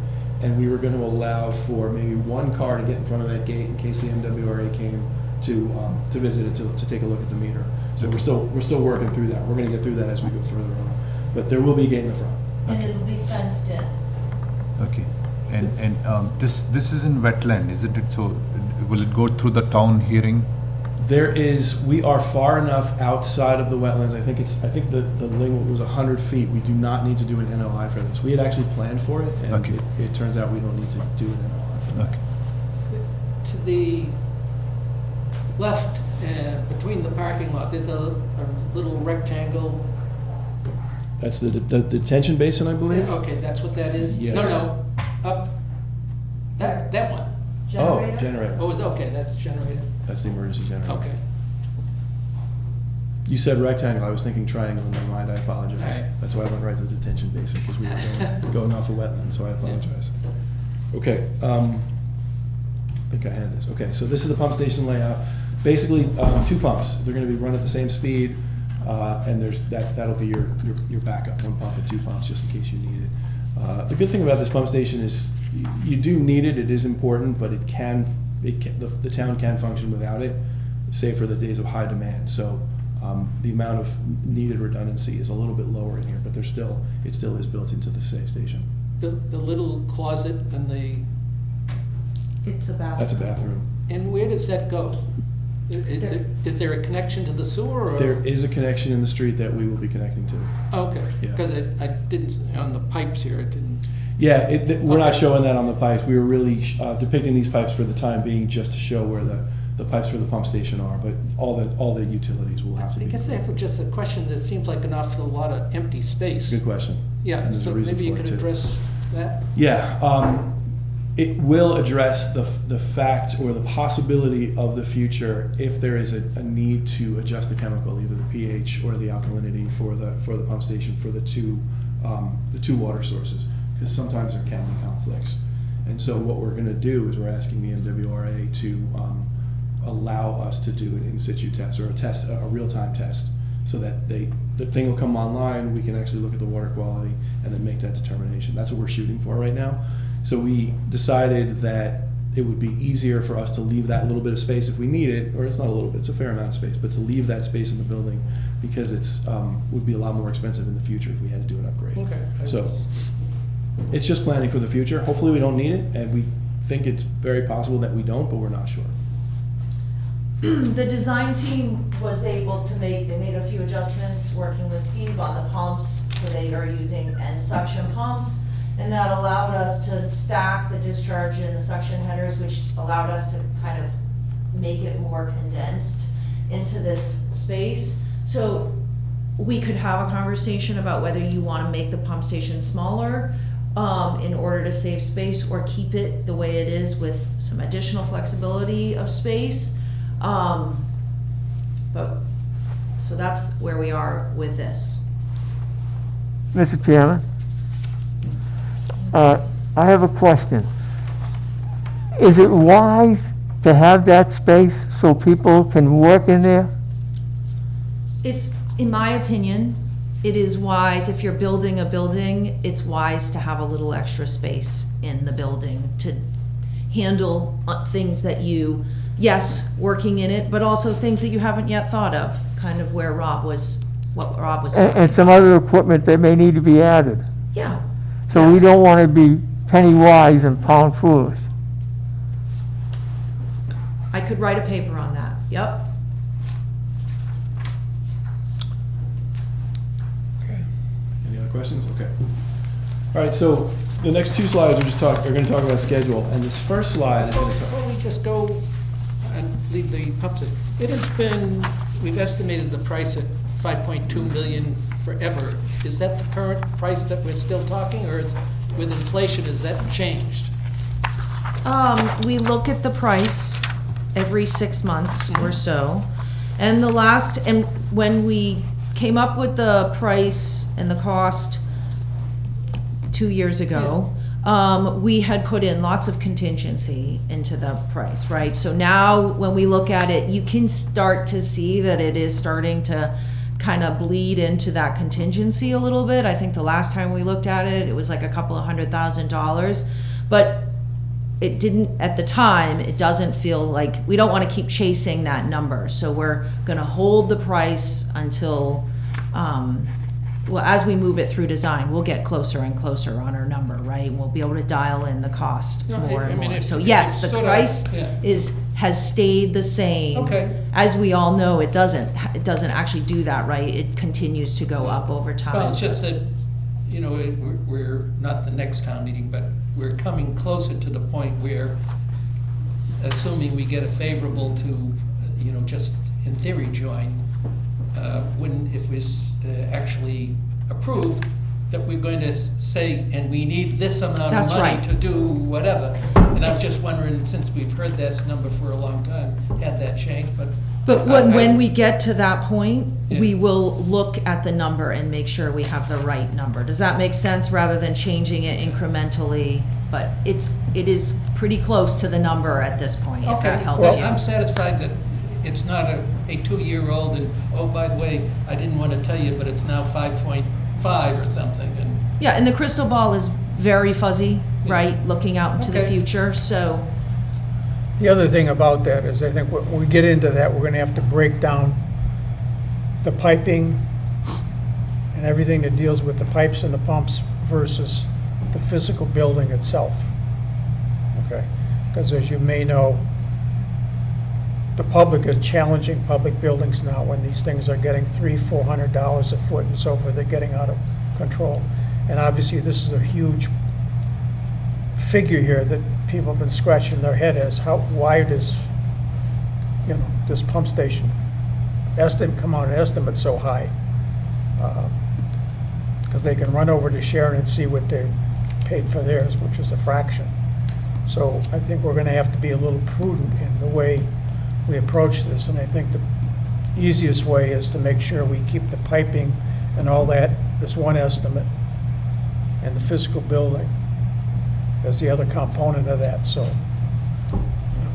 S9: and we were gonna allow for maybe one car to get in front of that gate in case the MWRA came to visit it, to take a look at the meter. So we're still working through that. We're gonna get through that as we go further on. But there will be a gate in the front.
S8: And it'll be fenced in.
S5: Okay. And this is in wetland, isn't it? So will it go through the town hearing?
S9: We are far enough outside of the wetlands, I think the limit was 100 feet. We do not need to do an NOI for this. We had actually planned for it, and
S5: Okay.
S9: it turns out we don't need to do an NOI for that.
S5: Okay.
S2: To the left, between the parking lot, there's a little rectangle.
S9: That's the detention basin, I believe?
S2: Okay, that's what that is?
S9: Yes.
S2: No, up, that one.
S9: Oh,
S8: Generator?
S9: generator.
S2: Oh, okay, that's generator.
S9: That's the emergency generator.
S2: Okay.
S9: You said rectangle, I was thinking triangle in my mind, I apologize.
S2: Alright.
S9: That's why I went right to the detention basin, because we were going off of wetlands, so I apologize. Okay, I think I had this. Okay, so this is the pump station layout. Basically, two pumps. They're gonna be run at the same speed, and that'll be your backup, one pump and two pumps, just in case you need it. The good thing about this pump station is you do need it, it is important, but the town can function without it, save for the days of high demand. So the amount of needed redundancy is a little bit lower in here, but it still is built into the safe station.
S2: The little closet and
S8: It's a bathroom.
S9: That's a bathroom.
S2: and where does that go? Is there a connection to the sewer or?
S9: There is a connection in the street that we will be connecting to.
S2: Okay,
S9: Yeah.
S2: because I didn't, on the pipes here, it didn't.
S9: Yeah, we're not
S2: Okay.
S9: showing that on the pipes. We were really depicting these pipes for the time being, just to show where the pipes for the pump station are, but all the utilities will have to
S2: I
S9: be.
S2: guess I have just a question that seems like an awful lot of empty space.
S9: Good question.
S2: Yeah,
S9: And there's a
S2: so
S9: reason
S2: maybe you
S9: for it,
S2: could
S9: too.
S2: address that?
S9: Yeah, it will address the fact or the possibility of the future if there is a need to adjust the chemical, either the pH or the alkalinity for the pump station for the two water sources, because sometimes there can be conflicts. And so what we're gonna do is we're asking the MWRA to allow us to do an in-situ test, or a real-time test, so that the thing will come online, we can actually look at the water quality and then make that determination. That's what we're shooting for right now. So we decided that it would be easier for us to leave that little bit of space if we need it, or it's not a little bit, it's a fair amount of space, but to leave that space in the building, because it's, would be a lot more expensive in the future if we had to do an upgrade.
S2: Okay.
S9: So, it's just planning for the future. Hopefully we don't need it, and we think it's very possible that we don't, but we're not sure.
S8: The design team was able to they made a few adjustments, working with Steve on the pumps, so they are using end suction pumps. And that allowed us to stack the discharge in the suction headers, which allowed us to kind of make it more condensed into this space. So we could have a conversation about whether you want to make the pump station smaller in order to save space, or keep it the way it is with some additional flexibility of space. But, so that's where we are with this.
S4: Mr. Chairman, I have a question. Is it wise to have that space so people can work in there?
S8: It's, in my opinion, it is wise, if you're building a building, it's wise to have a little extra space in the building to handle things that you, yes, working in it, but also things that you haven't yet thought of, kind of where Rob was what Rob was
S4: and
S8: saying.
S4: some other equipment that may need to be added.
S8: Yeah.
S4: So we
S8: Yes.
S4: don't want to be penny wise and pound foolish.
S8: I could write a paper on that, yep.
S9: Any other questions? Okay. All right, so the next two slides are going to talk about schedule, and this first slide is going to talk.
S2: Before we just go and leave the pumps, it has been, we've estimated the price at 5.2 million forever. Is that the current price that we're still talking, or is, with inflation, has that changed?
S8: We look at the price every 6 months or so. And when we came up with the price and the cost 2 years ago, we had put in lots of contingency into the price, right? So now, when we look at it, you can start to see that it is starting to kind of bleed into that contingency a little bit. I think the last time we looked at it, it was like a couple of $100,000. But it didn't, at the time, it doesn't feel like, we don't want to keep chasing that number. So we're going to hold the price until, well, as we move it through design, we'll get closer and closer on our number, right? We'll be able to dial in the cost
S2: No,
S8: more
S2: I
S8: and
S2: mean,
S8: more.
S2: if-
S8: So
S2: if
S8: yes,
S2: it's
S8: the
S2: sort of-
S8: price
S2: yeah.
S8: has stayed the same.
S2: Okay.
S8: As we all know, it doesn't actually do that, right? It continues to go up over time.
S2: Well, it's just that, you know, we're not the next town meeting, but we're coming closer to the point where, assuming we get a favorable to, you know, just in theory join, if we actually approve, that we're going to say, and we need this amount of
S8: That's
S2: money
S8: right.
S2: to do whatever. And I was just wondering, since we've heard this number for a long time, had that changed, but.
S8: But when we get to that point,
S2: Yeah.
S8: we will look at the number and make sure we have the right number. Does that make sense, rather than changing it incrementally? But it is pretty close to the number at this point, if
S2: Okay,
S8: that helps
S2: well,
S8: you.
S2: I'm satisfied that it's not a 2-year-old, and, oh, by the way, I didn't want to tell you, but it's now 5.5 or something, and,
S8: Yeah, and the crystal ball is very fuzzy,
S2: Yeah.
S8: right, looking out into the
S2: Okay.
S8: future, so,
S1: The other thing about that is, I think when we get into that, we're gonna have to break down the piping and everything that deals with the pipes and the pumps versus the physical building itself. Okay? Because as you may know, the public is challenging public buildings now when these things are getting $300-400 a foot and so forth. They're getting out of control. And obviously, this is a huge figure here that people have been scratching their head as, why does, you know, this pump station come out an estimate so high? Because they can run over to Sharon and see what they paid for theirs, which is a fraction. So I think we're gonna have to be a little prudent in the way we approach this, and I think the easiest way is to make sure we keep the piping and all that as one estimate, and the physical building as the other component of that, so.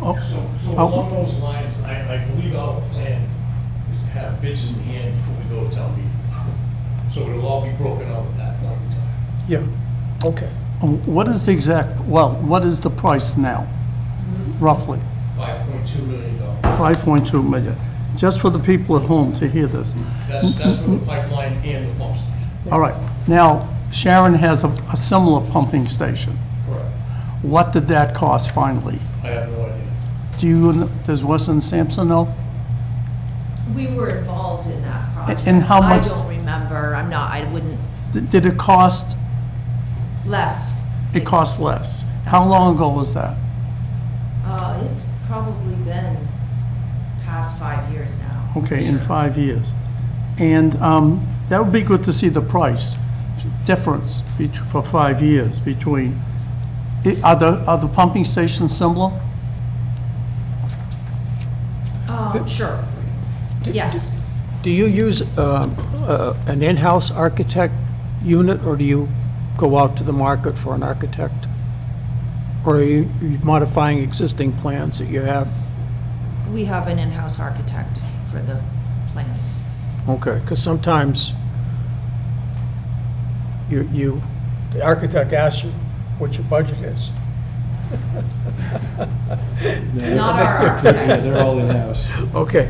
S3: Oh,
S7: So along those lines, I believe our plan is to have bids in hand before we go to town meeting. So it'll all be broken out at that point in time.
S1: Yeah, okay.
S3: what is the exact, well, what is the price now, roughly?
S7: $5.2 million.
S3: 5.2 million. Just for the people at home to hear this.
S7: That's for the pipeline and the pump station.
S3: All right. Now, Sharon has a similar pumping station.
S7: Correct.
S3: What did that cost finally?
S7: I have no idea.
S3: Does Weston Sampson know?
S8: we were involved in that project.
S3: And how much-
S8: I don't remember, I wouldn't,
S3: Did it cost,
S8: less.
S3: it cost less? How long ago was that?
S8: It's probably been past 5 years now.
S3: Okay, in 5 years. And that would be good to see the price difference for 5 years between, are the pumping stations similar?
S8: Sure, yes.
S1: Do you use an in-house architect unit, or do you go out to the market for an architect? Or are you modifying existing plans that you have?
S8: We have an in-house architect for the plans.
S1: Okay, because sometimes the architect asks you what your budget is.
S8: Not our
S9: Yeah,
S8: architects.
S9: they're all in-house.
S1: Okay,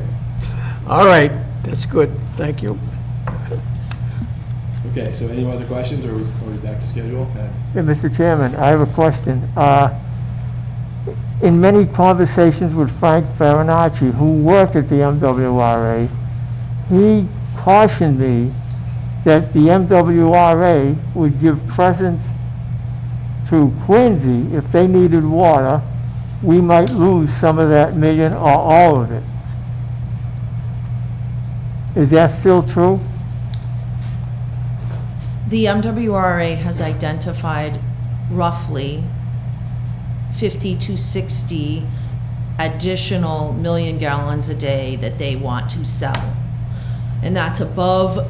S1: all right, that's good, thank you.
S9: Okay, so any other questions, or are we back to schedule?
S4: Yeah, Mr. Chairman, I have a question. In many conversations with Frank Farinacci, who worked at the MWRA, he cautioned me that the MWRA would give presents to Quincy if they needed water. We might lose some of that million or all of it. Is that still true?
S8: The MWRA has identified roughly 50 to 60 additional million gallons a day that they want to sell. And that's above,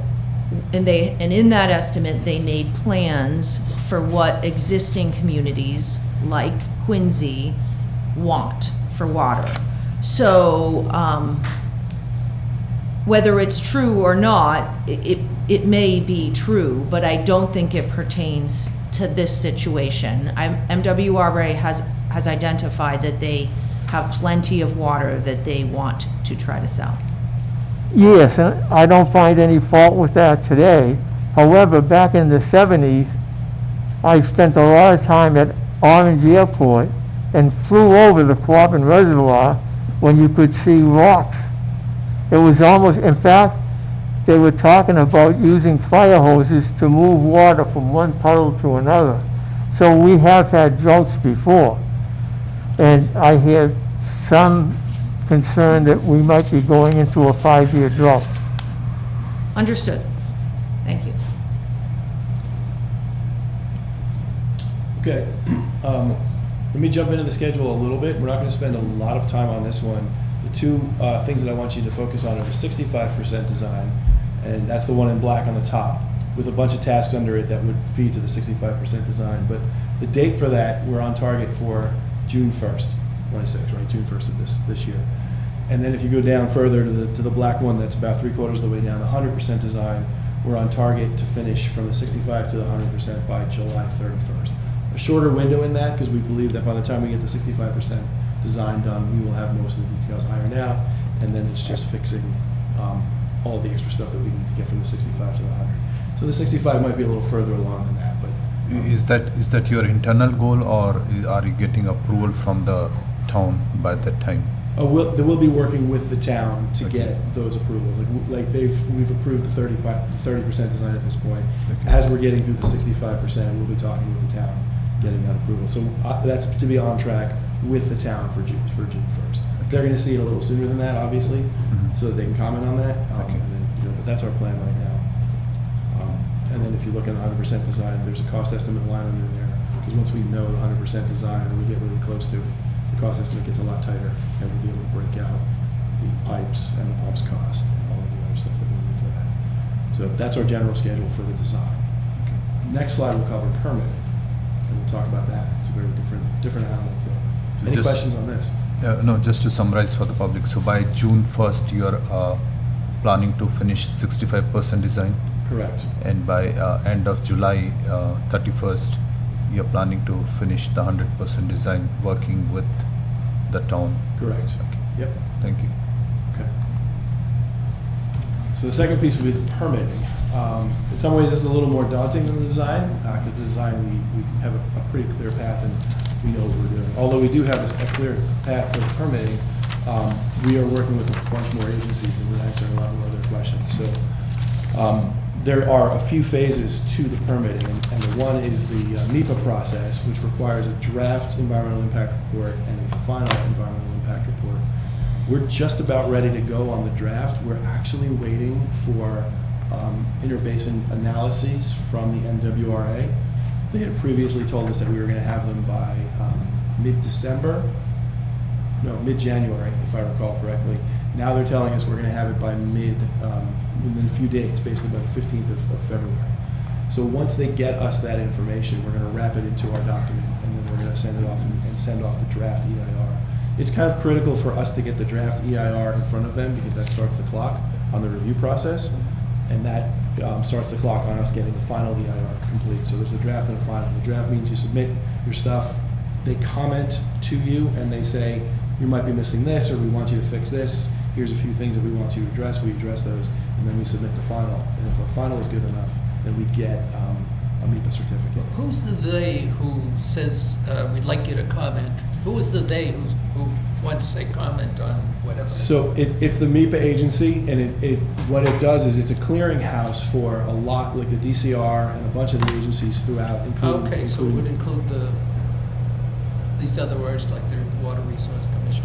S8: and in that estimate, they made plans for what existing communities like Quincy want for water. So, whether it's true or not, it may be true, but I don't think it pertains to this situation. MWRA has identified that they have plenty of water that they want to try to sell.
S4: Yes, and I don't find any fault with that today. However, back in the 70s, I spent a lot of time at Orange Airport and flew over the Quabbin Reservoir when you could see rocks. It was almost, in fact, they were talking about using fire hoses to move water from one puddle to another. So we have had droughts before. And I hear some concern that we might be going into a 5-year drought.
S8: Understood. Thank you.
S9: Okay, let me jump into the schedule a little bit. We're not going to spend a lot of time on this one. The two things that I want you to focus on are the 65% design, and that's the one in black on the top, with a bunch of tasks under it that would feed to the 65% design. But the date for that, we're on target for June 1st, 26, right? June 1st of this year. And then if you go down further to the black one, that's about 3/4 of the way down, the 100% design, we're on target to finish from the 65 to the 100% by July 31st. A shorter window in that, because we believe that by the time we get the 65% design done, we will have most of the details ironed out, and then it's just fixing all the extra stuff that we need to get from the 65 to the 100. So the 65 might be a little further along than that, but
S5: Is that your internal goal, or are you getting approval from the town by that time?
S9: they will be working with the town to get those approvals. We've approved the 30% design at this point.
S5: Okay.
S9: As we're getting through the 65%, we'll be talking with the town, getting that approval. So that's to be on track with the town for June 1st. They're going to see it a little sooner than that, obviously, so that they can comment on that.
S5: Okay.
S9: And then, but that's our plan right now. And then if you look at the 100% design, there's a cost estimate line under there, because once we know the 100% design and we get really close to it, the cost estimate gets a lot tighter, and we'll be able to break out the pipes and the pumps cost and all of the other stuff that we need for that. So that's our general schedule for the design. Next slide will cover permitting, and we'll talk about that. It's a very different animal. Any
S5: Just-
S9: questions on this?
S5: No, just to summarize for the public, so by June 1st, you're planning to finish 65% design,
S9: Correct.
S5: and by end of July 31st, you're planning to finish the 100% design, working with the town.
S9: Correct. Yep.
S5: Thank you.
S9: Okay. So the second piece will be the permitting. In some ways, this is a little more daunting than the design, because the design, we have a pretty clear path and we know what we're doing. Although we do have a clear path for the permitting, we are working with a bunch more agencies and we're answering a lot more other questions. So there are a few phases to the permitting, and the one is the NEPA process, which requires a draft environmental impact report and a final environmental impact report. We're just about ready to go on the draft. We're actually waiting for interbasin analyses from the MWRA. They had previously told us that we were going to have them by mid-January, if I recall correctly. Now they're telling us we're going to have it by within a few days, basically by the 15th of February. So once they get us that information, we're going to wrap it into our document, and then we're going to send it off and send off the draft EIR. It's kind of critical for us to get the draft EIR in front of them, because that starts the clock on the review process, and that starts the clock on us getting the final EIR complete. So there's a draft and a final. The draft means you submit your stuff, they comment to you, and they say, you might be missing this, or we want you to fix this. Here's a few things that we want you to address. We address those, and then we submit the final. And if our final is good enough, then we get a MIPA certificate.
S2: Who's the "they" who says, we'd like you to comment? Who is the "they" who wants a comment on whatever?
S9: So it's the MIPA agency, and what it does is it's a clearinghouse for a lot, like the DCR and a bunch of the agencies throughout, including.
S2: Okay, so it would include these other words like the Water Resource Commission?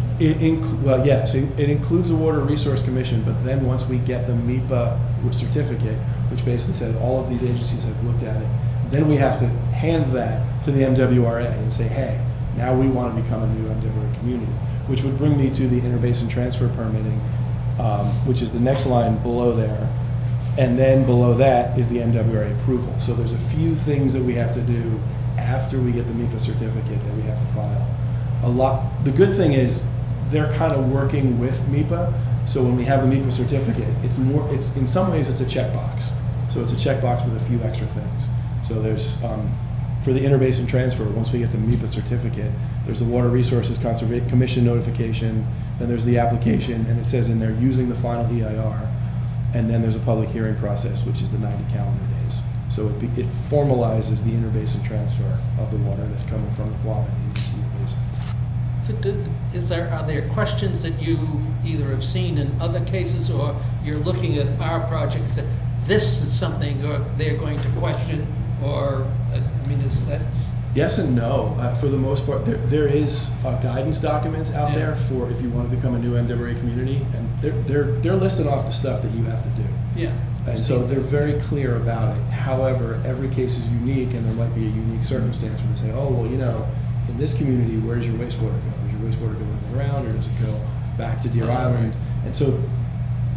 S9: Well, yes, it includes the Water Resource Commission, but then once we get the MIPA certificate, which basically said all of these agencies have looked at it, then we have to hand that to the MWRA and say, hey, now we want to become a new MWRA community, which would bring me to the interbasin transfer permitting, which is the next line below there. And then below that is the MWRA approval. So there's a few things that we have to do after we get the MIPA certificate that we have to file. The good thing is they're kind of working with MIPA. So when we have the MIPA certificate, it's in some ways it's a checkbox. So it's a checkbox with a few extra things. So there's, for the interbasin transfer, once we get the MIPA certificate, there's the Water Resources Conservation Commission notification, then there's the application, and it says in there using the final EIR, and then there's a public hearing process, which is the 90 calendar days. So it formalizes the interbasin transfer of the water that's coming from the Quabbin into the basin.
S2: So are there questions that you either have seen in other cases, or you're looking at our project and say, this is something or they're going to question, or, I mean, is that?
S9: Yes and no. For the most part, there is guidance documents out there for if you want to become a new MWRA community, and they're listed off the stuff that you have to do.
S2: Yeah.
S9: And so they're very clear about it. However, every case is unique, and there might be a unique circumstance where they say, oh, well, in this community, where does your wastewater go? Does your wastewater go in the ground, or does it go back to Deer Island? And so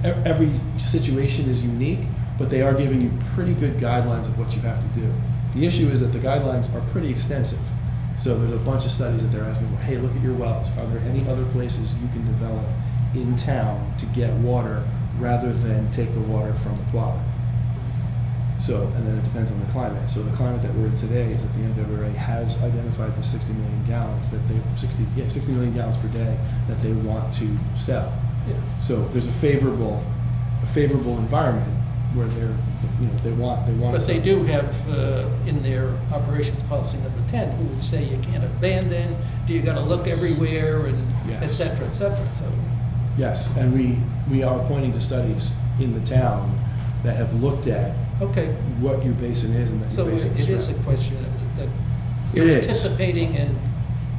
S9: every situation is unique, but they are giving you pretty good guidelines of what you have to do. The issue is that the guidelines are pretty extensive. So there's a bunch of studies that they're asking, well, hey, look at your wells. Are there any other places you can develop in town to get water rather than take the water from the Quabbin? So, and then it depends on the climate. So the climate that we're in today is that the MWRA has identified the 60 million gallons that 60 million gallons per day that they want to sell.
S2: Yeah.
S9: So there's a favorable environment where they want.
S2: But they do have in their operations policy number 10, who would say you can't abandon, you got to look everywhere, and
S9: Yes.
S2: et cetera, et cetera. So
S9: Yes, and we are pointing to studies in the town that have looked at
S2: okay,
S9: what your basin is and that
S2: so
S9: your
S2: it
S9: basin is.
S2: is a question that
S9: It
S2: you're
S9: is.
S2: anticipating and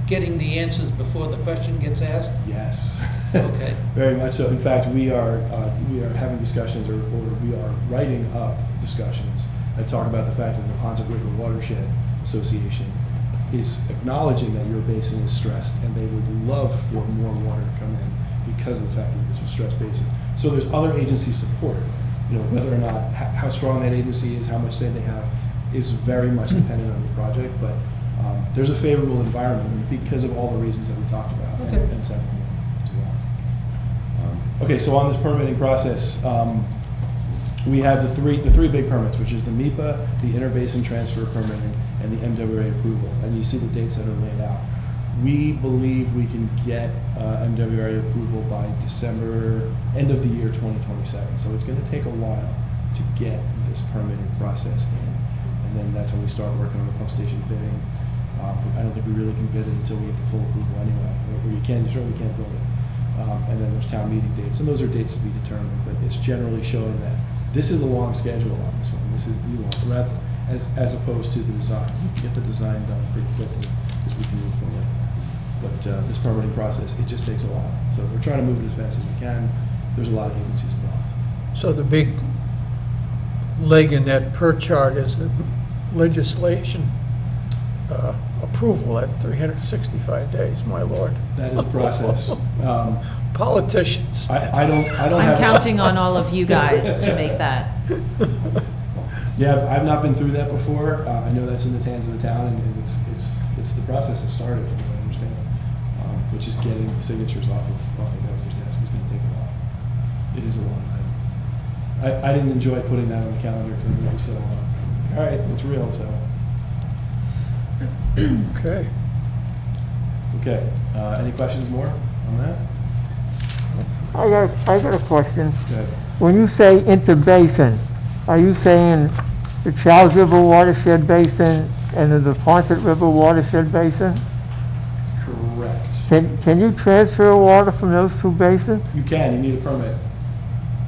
S2: getting the answers before the question gets asked.
S9: Yes.
S2: Okay.
S9: Very much so. In fact, we are having discussions, or we are writing up discussions that talk about the fact that the Ponset River Watershed Association is acknowledging that your basin is stressed, and they would love for more water to come in because of the fact that it's a stressed basin. So there's other agency support. Whether or not how strong that agency is, how much say they have, is very much dependent on the project. But there's a favorable environment because of all the reasons that we talked about,
S2: Okay.
S9: and several more as well. Okay, so on this permitting process, we have the three big permits, which is the MIPA, the interbasin transfer permitting, and the MWRA approval. And you see the dates that are laid out. We believe we can get MWRA approval by end of the year 2027. So it's going to take a while to get this permitting process in. And then that's when we start working on the pump station bidding. I don't think we really can bid it until we get the full approval anyway. Or you can, we can't build it. And then there's town meeting dates, and those are dates to be determined. But it's generally showing that this is the long schedule on this one. This is the long, as opposed to the design. We can get the design done pretty quickly because we can move forward. But this permitting process, it just takes a while. So we're trying to move it as fast as we can. There's a lot of agencies involved.
S1: So the big leg in that per chart is the legislation approval at 365 days, my lord.
S9: That is a process.
S1: Politicians.
S9: I don't have.
S8: I'm counting on all of you guys to make that.
S9: Yeah, I've not been through that before. I know that's in the hands of the town, and it's the process that started, from what I understand, which is getting signatures off of the governor's desk is going to take a while. It is a long item. I didn't enjoy putting that on the calendar because it was so long. All right, it's real, so.
S1: Okay.
S9: Okay, any questions more on that?
S4: I got a question.
S9: Good.
S4: When you say interbasin, are you saying the Charles River Watershed Basin and the Ponset River Watershed Basin?
S9: Correct.
S4: Can you transfer water from those two basins?
S9: You can, you need a permit,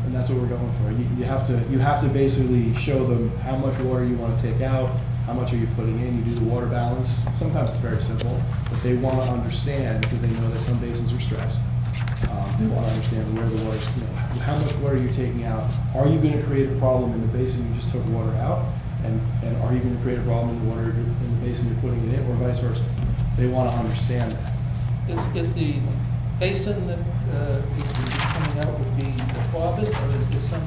S9: and that's what we're going for. You have to basically show them how much water you want to take out, how much are you putting in, you do the water balance. Sometimes it's very simple, but they want to understand, because they know that some basins are stressed. They want to understand where the water's, how much water you're taking out. Are you going to create a problem in the basin you just took water out? And are you going to create a problem in the water in the basin you're putting it in, or vice versa? They want to understand that.
S2: Is the basin that would be coming out would be the Quabbin, or is there some,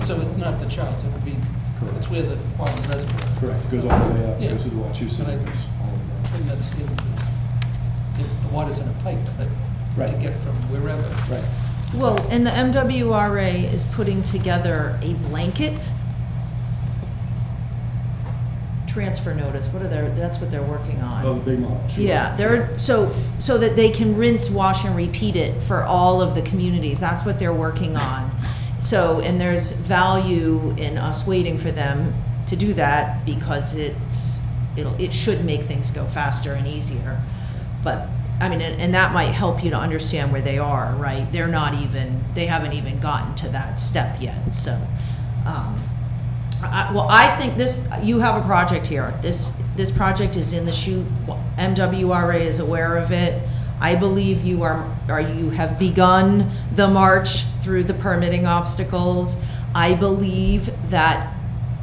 S2: so it's not the Charles, it would be,
S9: Correct.
S2: it's where the Quabbin Reservoir.
S9: Correct, it goes all the way up,
S2: Yeah.
S9: goes through the Wachusett,
S2: But I
S9: and goes all the way down.
S2: couldn't understand the water's in a pipe, but to
S9: Right.
S2: get from wherever.
S9: Right.
S8: Well, and the MWRA is putting together a blanket transfer notice. That's what they're working on.
S9: Oh, the big model. Sure.
S8: Yeah, so that they can rinse, wash, and repeat it for all of the communities. That's what they're working on. So, and there's value in us waiting for them to do that because it should make things go faster and easier. But, I mean, and that might help you to understand where they are, right? They haven't even gotten to that step yet, so. I think you have a project here. This project is in the chute. MWRA is aware of it. I believe you have begun the march through the permitting obstacles. I believe that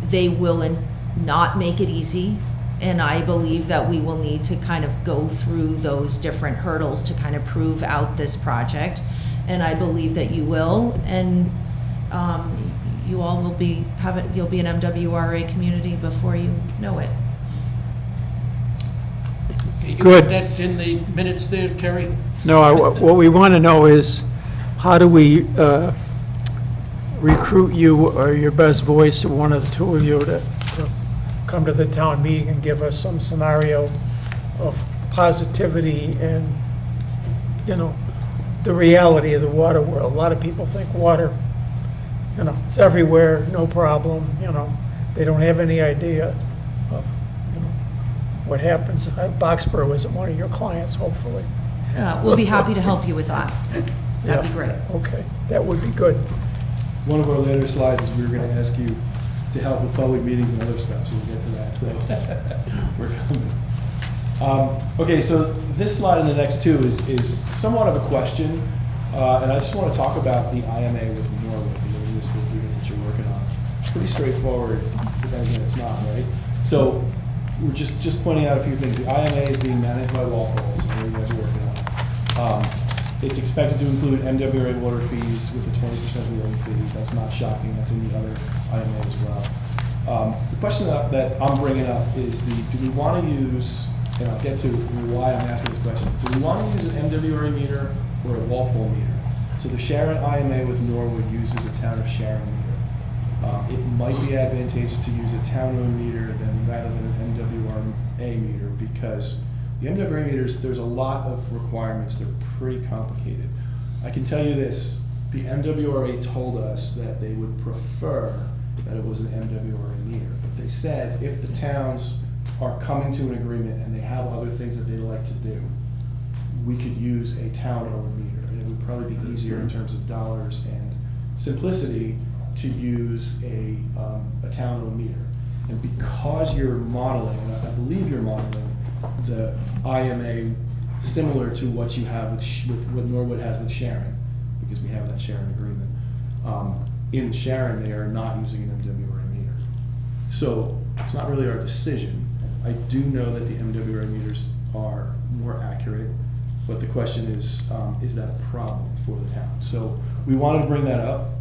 S8: they will not make it easy, and I believe that we will need to kind of go through those different hurdles to kind of prove out this project. And I believe that you will, and you all will you'll be an MWRA community before you know it.
S2: You
S1: Good.
S2: got that in the minutes there, Terry?
S1: No, what we want to know is, how do we recruit you or your best voice, or one of the two of you, to come to the town meeting and give us some scenario of positivity and, the reality of the water world. A lot of people think water, it's everywhere, no problem, They don't have any idea of, what happens. Boxborough isn't one of your clients, hopefully.
S8: We'll be happy to help you with that. That'd be
S1: Yeah.
S8: great.
S1: Okay, that would be good.
S9: One of our later slides is we were going to ask you to help with public meetings and other stuff, so we'll get to that, so we're coming. Okay, so this slide and the next two is somewhat of a question, and I just want to talk about the IMA with Norwood, the municipal agreement that you're working on. It's pretty straightforward, but then again, it's not, right? So we're just pointing out a few things. The IMA is being managed by Walpole, so what you guys are working on. It's expected to include MWRA water fees with a 20% wheeling fee. That's not shocking. That's in the other IMA as well. The question that I'm bringing up is do we want to use, and I'll get to why I'm asking this question, do we want to use an MWRA meter or a Walpole meter? So the Sharon IMA with Norwood uses a town of Sharon meter. It might be advantageous to use a town-owned meter rather than an MWRA meter, because the MWRA meters, there's a lot of requirements. They're pretty complicated. I can tell you this, the MWRA told us that they would prefer that it was an MWRA meter. But they said if the towns are coming to an agreement and they have other things that they like to do, we could use a town-owned meter. And it would probably be easier in terms of dollars and simplicity to use a town-owned meter. And because you're modeling, and I believe you're modeling the IMA similar to what you have with what Norwood has with Sharon, because we have that Sharon agreement. In Sharon, they are not using an MWRA meter. So it's not really our decision. I do know that the MWRA meters are more accurate, but the question is that a problem for the town? So we wanted to bring that up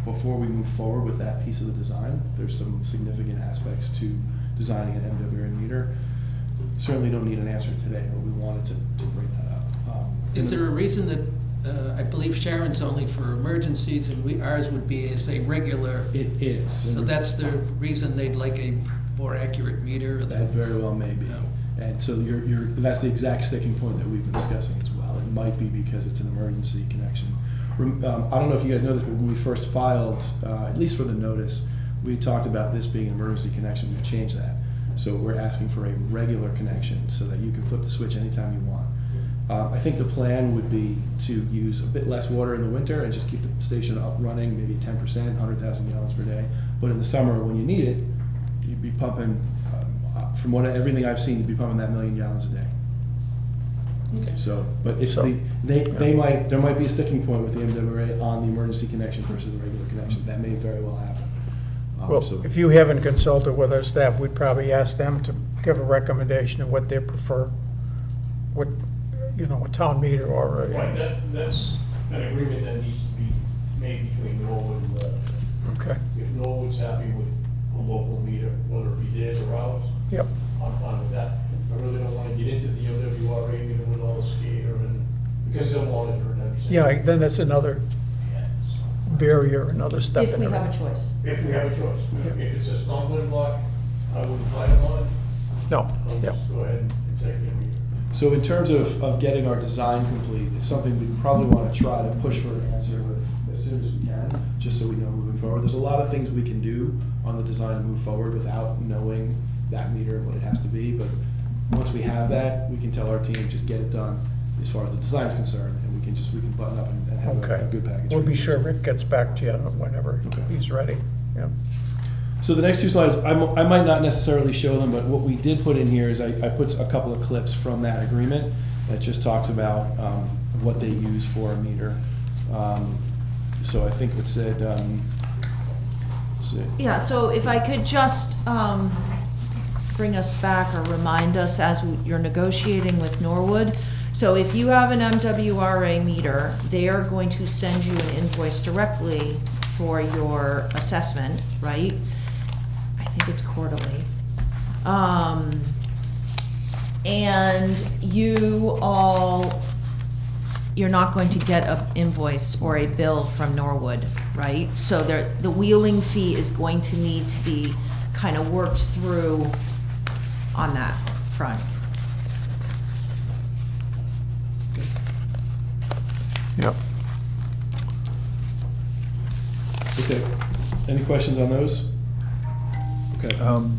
S9: before we move forward with that piece of the design. There's some significant aspects to designing an MWRA meter. Certainly don't need an answer today, but we wanted to bring that up.
S2: Is there a reason that, I believe Sharon's only for emergencies and ours would be as a regular?
S9: It is.
S2: So that's the reason they'd like a more accurate meter?
S9: That very well may be.
S2: No.
S9: And so that's the exact sticking point that we've been discussing as well. It might be because it's an emergency connection. I don't know if you guys know this, but when we first filed, at least for the notice, we talked about this being an emergency connection, we've changed that. So we're asking for a regular connection so that you can flip the switch anytime you want. I think the plan would be to use a bit less water in the winter and just keep the station up running, maybe 10%, 100,000 gallons per day. But in the summer, when you need it, you'd be pumping, from everything I've seen, you'd be pumping that 1 million gallons a day. So, but it's there might be a sticking point with the MWRA on the emergency connection versus the regular connection. That may very well happen.
S1: Well,
S9: So-
S1: if you haven't consulted with our staff, we'd probably ask them to give a recommendation of what they prefer, what, a town meter or
S10: Right,
S1: a,
S10: that's an agreement that needs to be made between Norwood and Lebanon.
S1: okay,
S10: If Norwood's happy with a local meter, whether it be theirs or ours,
S1: yep.
S10: I'm fine with that. I really don't want to get into the MWRA meter with all the skater and, because they'll monitor and everything.
S1: Yeah, then that's another
S10: Yeah, so,
S1: barrier, another step
S8: If
S1: in
S8: we
S1: it.
S8: have a choice.
S10: if we have a choice. If it's a stumbling block, I wouldn't fight them on it.
S1: No,
S10: I'll
S1: yep.
S10: just go ahead and take their meter.
S9: So in terms of getting our design complete, it's something we probably want to try to push for an answer with as soon as we can, just so we know moving forward. There's a lot of things we can do on the design to move forward without knowing that meter and what it has to be, but once we have that, we can tell our team, just get it done as far as the design is concerned, and we can button up and have
S1: Okay.
S9: a good package.
S1: We'll be sure Rick gets back to you whenever
S9: Okay.
S1: he's ready, yeah.
S9: So the next two slides, I might not necessarily show them, but what we did put in here is I put a couple of clips from that agreement that just talks about what they use for a meter. So I think it said, let's see.
S8: Yeah, so if I could just bring us back or remind us as you're negotiating with Norwood. So if you have an MWRA meter, they are going to send you an invoice directly for your assessment, right? I think it's quarterly. And you're not going to get an invoice or a bill from Norwood, right? So the wheeling fee is going to need to be kind of worked through on that front.
S1: Yep.
S9: Okay, any questions on those? Okay.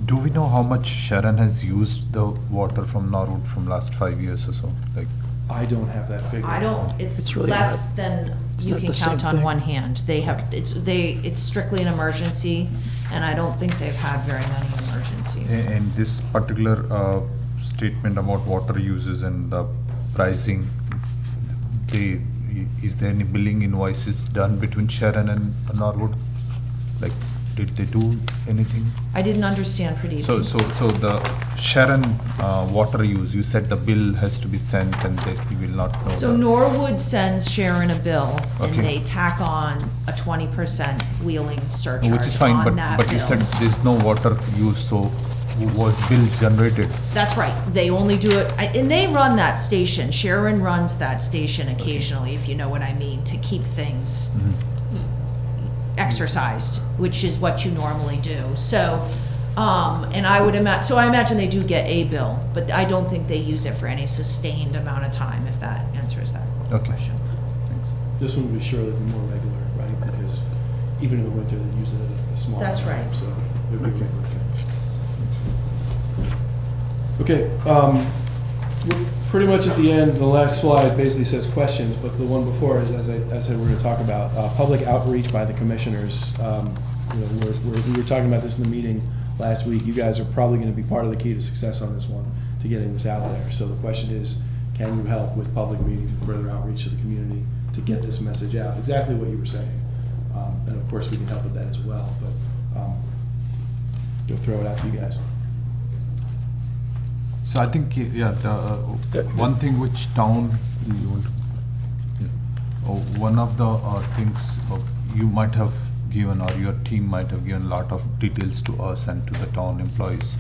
S5: Do we know how much Sharon has used the water from Norwood from last 5 years or so? Like,
S9: I don't have that figure.
S8: It's
S1: It's really
S8: less
S1: not-
S8: than
S1: it's
S8: you
S1: not
S8: can
S1: the same
S8: count on
S1: thing.
S8: one hand. It's strictly an emergency, and I don't think they've had very many emergencies.
S5: and this particular statement about water uses and the pricing, is there any billing invoices done between Sharon and Norwood? Like, did they do anything?
S8: I didn't understand pretty.
S5: So the Sharon water use, you said the bill has to be sent and that we will not know.
S8: So
S5: that.
S8: Norwood sends Sharon a bill, and
S5: Okay.
S8: they tack on a 20% wheeling
S5: Which is
S8: surcharge
S5: fine,
S8: on that
S5: but you
S8: bill.
S5: said there's no water use, so was bill generated?
S8: That's right, they only do it, and they run that station, Sharon runs that station occasionally, if you know what I mean, to keep things exercised, which is what you normally do. So, and I imagine they do get a bill, but I don't think they use it for any sustained amount of time, if that answers that
S5: Okay.
S8: question.
S9: This one will be sure that they're more regular, right? Because even in the winter, they use it at a small.
S8: That's
S9: amount,
S8: right.
S9: So it'll be a regular thing. Okay, we're pretty much at the end. The last slide basically says questions, but the one before is, as I said, we're going to talk about public outreach by the commissioners. We were talking about this in the meeting last week. You guys are probably going to be part of the key to success on this one, to getting this out there. So the question is, can you help with public meetings and further outreach to the community to get this message out? Exactly what you were saying. And of course, we can help with that as well, but go throw it out to you guys.
S5: So I think, yeah, the one thing which town, you want to, one of the things you might have given, or your team might have given a lot of details to us and to the town employees.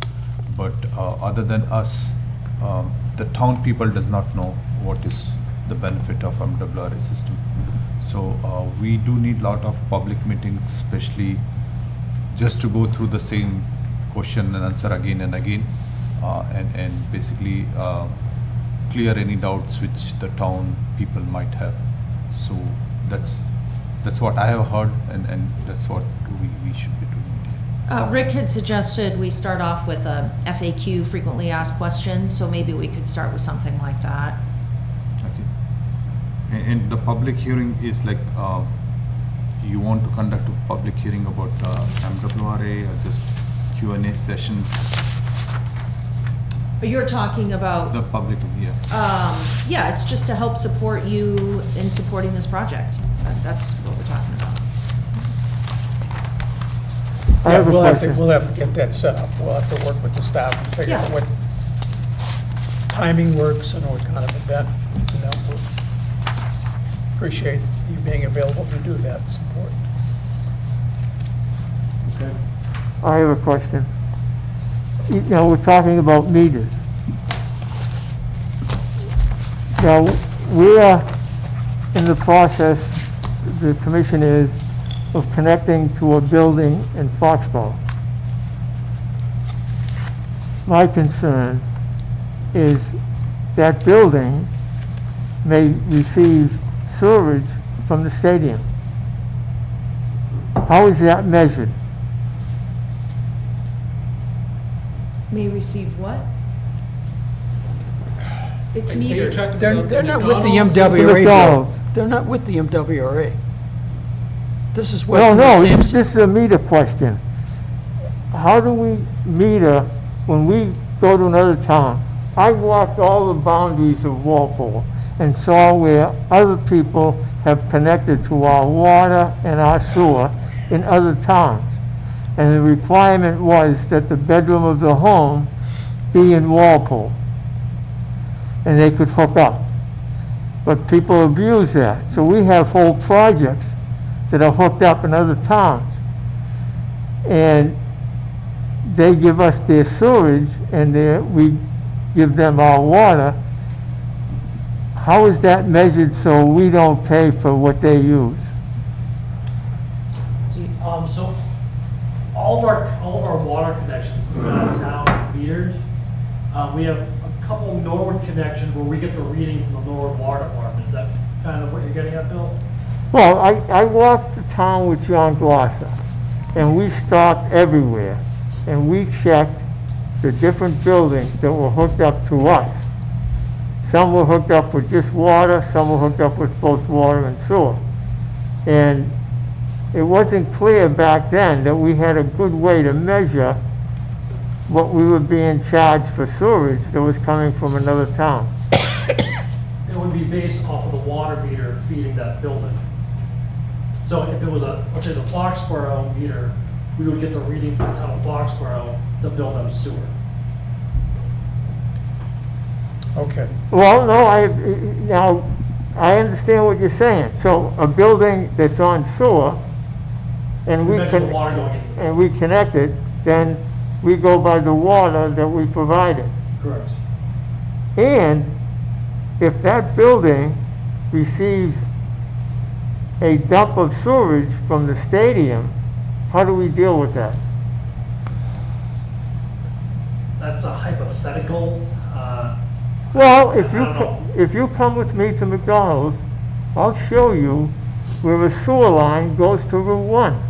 S5: But other than us, the town people does not know what is the benefit of MWRA system. So we do need lot of public meetings, especially just to go through the same question and answer again and again. And basically clear any doubts which the town people might have. So that's what I have heard, and that's what we should be doing here.
S8: Rick had suggested we start off with a FAQ, frequently asked questions, so maybe we could start with something like that.
S5: Okay. And the public hearing is like, you want to conduct a public hearing about MWRA or just Q&A sessions?
S8: But you're talking about,
S5: The public, yeah.
S8: yeah, it's just to help support you in supporting this project. That's what we're talking about.
S4: I
S1: Yeah,
S4: have a
S1: we'll have to,
S4: question.
S1: we'll have to get that set up. We'll have to work with the staff and figure out
S8: Yeah.
S1: what timing works and what kind of event, you know. We'll appreciate you being available to do that. It's important.
S9: Okay.
S4: I have a question. You know, we're talking about meters. Now, we are in the process, the commission is, of connecting to a building in Foxborough. My concern is that building may receive sewerage from the stadium. How is that measured?
S8: May receive what? It's
S2: Are you
S8: metered.
S2: talking
S1: They're,
S2: about the
S1: they're not with the
S2: McDonald's?
S1: MWRA, Bill.
S4: McDonald's.
S1: They're not with the MWRA. This is
S4: No,
S1: Weston
S4: no,
S1: and
S4: this
S1: Sampson.
S4: is a meter question. How do we meter when we go to another town? I walked all the boundaries of Walpole and saw where other people have connected to our water and our sewer in other towns. And the requirement was that the bedroom of the home be in Walpole. And they could hook up. But people abuse that. So we have whole projects that are hooked up in other towns. And they give us their sewage and we give them our water. How is that measured so we don't pay for what they use?
S6: So all of our water connections, even out of town, are metered. We have a couple Norwood connections where we get the reading from the Norwood Water Department. Is that kind of what you're getting at, Bill?
S4: Well, I walked the town with John Glosser, and we stopped everywhere, and we checked the different buildings that were hooked up to us. Some were hooked up with just water, some were hooked up with both water and sewer. And it wasn't clear back then that we had a good way to measure what we were being charged for sewage that was coming from another town.
S6: It would be based off of the water meter feeding that building. So if it was let's say it's a Foxborough meter, we would get the reading from the town of Foxborough to bill them sewer.
S1: Okay.
S4: Well, no, now, I understand what you're saying. So a building that's on sewer, and
S6: We
S4: we
S6: measure the
S4: can,
S6: water going into the,
S4: and we connect it, then we go by the water that we provided.
S6: correct.
S4: And if that building receives a dump of sewage from the stadium, how do we deal with that?
S6: That's a hypothetical.
S4: Well,
S6: I don't know.
S4: if you come with me to McDonald's, I'll show you where a sewer line goes to Route 1.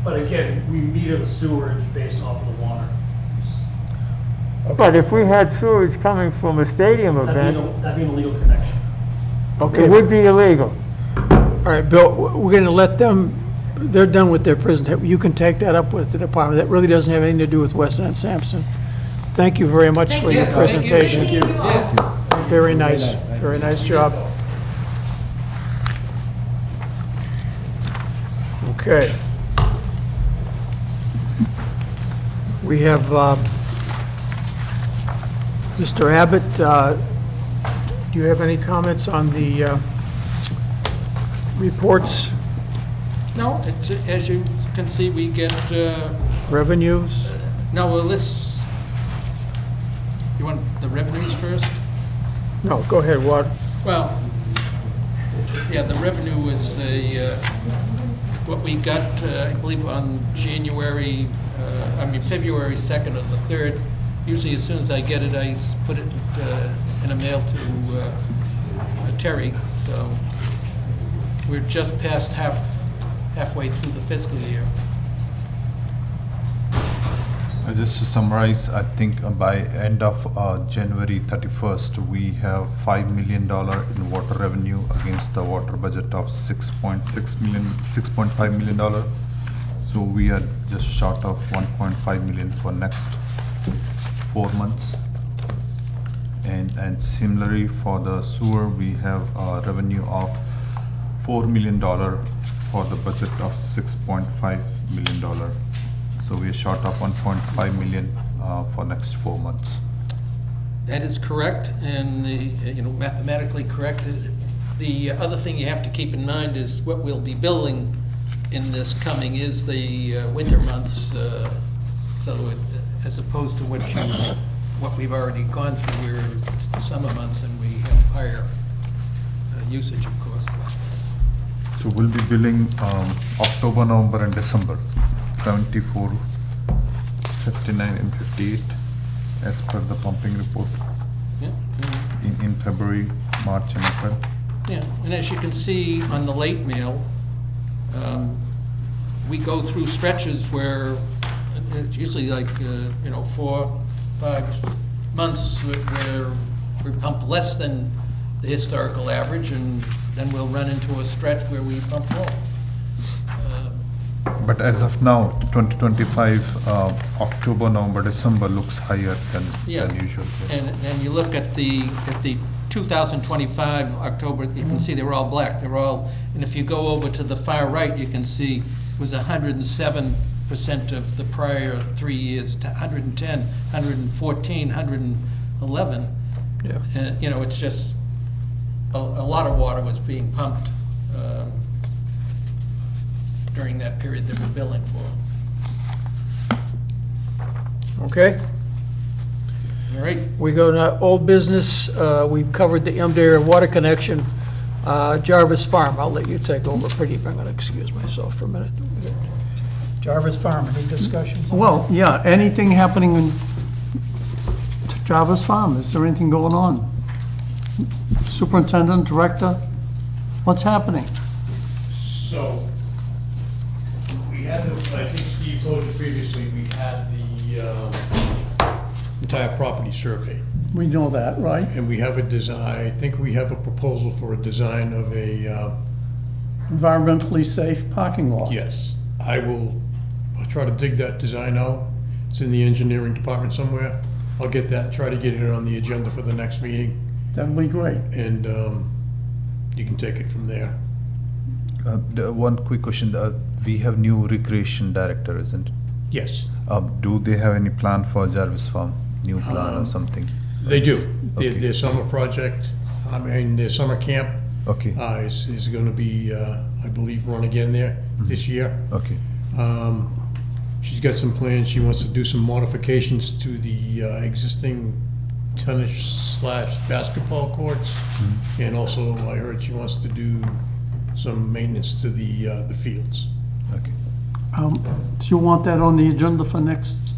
S6: But again, we meter the sewerage based off of the water.
S4: But if we had sewage coming from a stadium event,
S6: That'd be an illegal connection.
S1: Okay.
S4: it would be illegal.
S1: All right, Bill, we're going to let them, they're done with their presentation. You can take that up with the department. That really doesn't have anything to do with Weston and Sampson. Thank you very much for your
S2: Yes, thank you.
S1: presentation.
S8: Good seeing you all.
S2: Yes.
S1: Very nice, very nice job. Okay. We have Mr. Abbott, do you have any comments on the reports,
S2: No, it's, as you can see, we get,
S1: revenues?
S2: no, well, this, you want the revenues first?
S1: No, go ahead, Ward.
S2: Well, yeah, the revenue was what we got, I believe, on February 2nd or the 3rd. Usually as soon as I get it, I put it in a mail to Terry, so we're just past halfway through the fiscal year.
S5: Just to summarize, I think by end of January 31st, we have $5 million in water revenue against the water budget of $6.5 million. So we are just short of 1.5 million for next 4 months. And similarly for the sewer, we have a revenue of $4 million for the budget of $6.5 million. So we are short of 1.5 million for next 4 months.
S2: That is correct, and mathematically correct. The other thing you have to keep in mind is what we'll be billing in this coming is the winter months, as opposed to what we've already gone through, where it's the summer months and we have higher usage, of course.
S5: So we'll be billing October, November, and December, 74, 59, and 58, as per the pumping report
S2: Yeah.
S5: in February, March, and April.
S2: Yeah, and as you can see on the late mail, we go through stretches where it's usually like, 4, 5 months where we pump less than the historical average, and then we'll run into a stretch where we pump more.
S5: But as of now, 2025, October, November, December looks higher than usual.
S2: And you look at the 2025 October, you can see they're all black. They're all, and if you go over to the far right, you can see it was 107% of the prior 3 years, to 110, 114, 111.
S1: Yeah.
S2: And, it's just a lot of water was being pumped during that period that we're billing for.
S1: Okay,
S2: All right,
S1: we go to old business. We've covered the MWRA water connection. Jarvis Farm, I'll let you take over. Pretty, I'm gonna excuse myself for a minute. Jarvis Farm, any discussions?
S3: Well, yeah, anything happening in Jarvis Farm? Is there anything going on? Superintendent, director, what's happening?
S10: So, we had, I think Steve told you previously, we had the,
S7: Entire property survey.
S3: We know that, right?
S7: And we have a design, I think we have a proposal for a design of a,
S3: Environmentally safe parking lot.
S7: yes. I'll try to dig that design out. It's in the engineering department somewhere. I'll get that, try to get it on the agenda for the next meeting,
S3: That'd be great.
S7: and you can take it from there.
S5: One quick question, we have new recreation director, isn't it?
S7: Yes,
S5: Do they have any plan for Jarvis Farm, new plan or something?
S7: they do.
S5: Okay.
S7: Their summer project, their summer camp
S5: Okay,
S7: is gonna be, I believe, run again there this year.
S5: okay,
S7: She's got some plans, she wants to do some modifications to the existing tennis/basketball courts. And also, I heard she wants to do some maintenance to the fields.
S5: okay.
S3: Do you want that on the agenda for next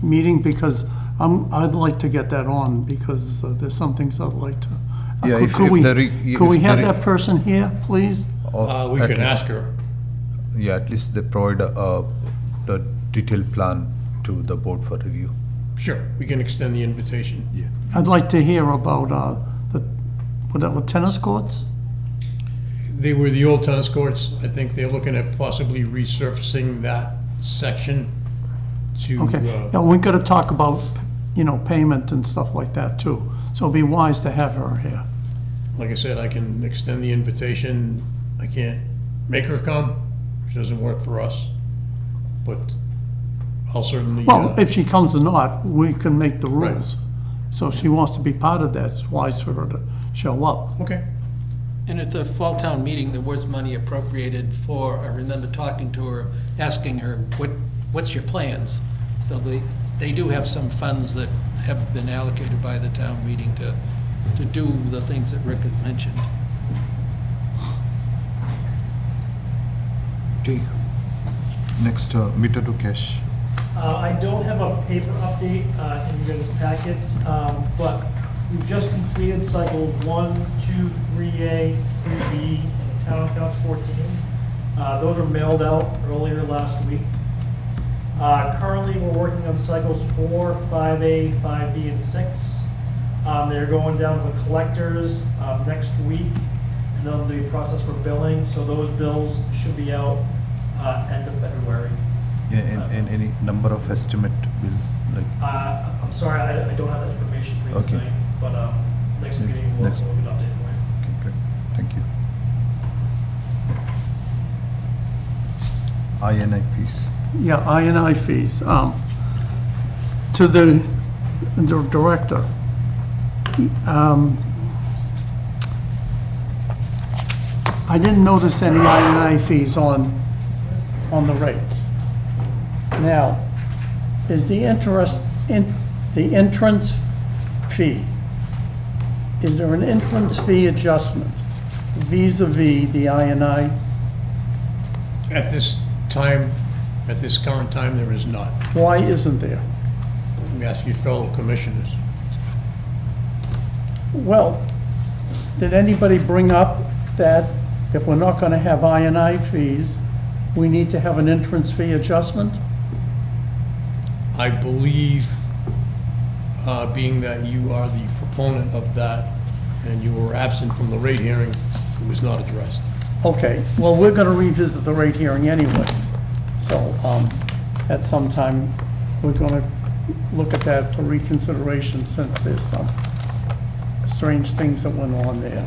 S3: meeting? Because I'd like to get that on, because there's some things I'd like to.
S5: Yeah, if
S3: Could we
S5: the
S3: have
S5: re-
S3: that person here, please?
S7: We can ask her.
S5: Yeah, at least they provide the detailed plan to the board for review.
S7: Sure, we can extend the invitation.
S5: Yeah.
S3: I'd like to hear about whatever tennis courts?
S7: They were the old tennis courts. I think they're looking at possibly resurfacing that section to,
S3: Okay, yeah, we gotta talk about, payment and stuff like that too. So it'd be wise to have her here.
S7: like I said, I can extend the invitation. I can't make her come. She doesn't work for us. But I'll certainly,
S3: Well, if she comes or not, we can make the
S7: Right.
S3: rules. So if she wants to be part of that, it's wise for her to show up.
S7: okay.
S2: and at the fall town meeting, there was money appropriated for, I remember talking to her, asking her, what's your plans? So they do have some funds that have been allocated by the town meeting to do the things that Rick has mentioned.
S5: Okay. Next, meter to cash.
S6: I don't have a paper update in your guys' packets, but we've just completed cycles 1, 2, 3A, 3B, and the town accounts 14. Those were mailed out earlier last week. Currently, we're working on cycles 4, 5A, 5B, and 6. They're going down to the collectors next week, and they'll be processed for billing, so those bills should be out end of February.
S5: Yeah, and any number of estimate will, like,
S6: I'm sorry, I don't have that information for you
S5: Okay.
S6: tonight, but next meeting we'll
S5: Next.
S6: get an update for you.
S5: okay, great, thank you. INI fees.
S3: Yeah, I&I fees. To the director, I didn't notice any I&I fees on the rates. Now, is the the entrance fee, is there an entrance fee adjustment vis-à-vis the I&I?
S7: At this time, at this current time, there is not.
S3: Why isn't there?
S7: Let me ask you fellow commissioners.
S3: Well, did anybody bring up that if we're not gonna have I&I fees, we need to have an entrance fee adjustment?
S7: I believe, being that you are the proponent of that and you were absent from the rate hearing, it was not addressed.
S3: Okay, well, we're gonna revisit the rate hearing anyway. So, at some time, we're gonna look at that for reconsideration since there's some strange things that went on there.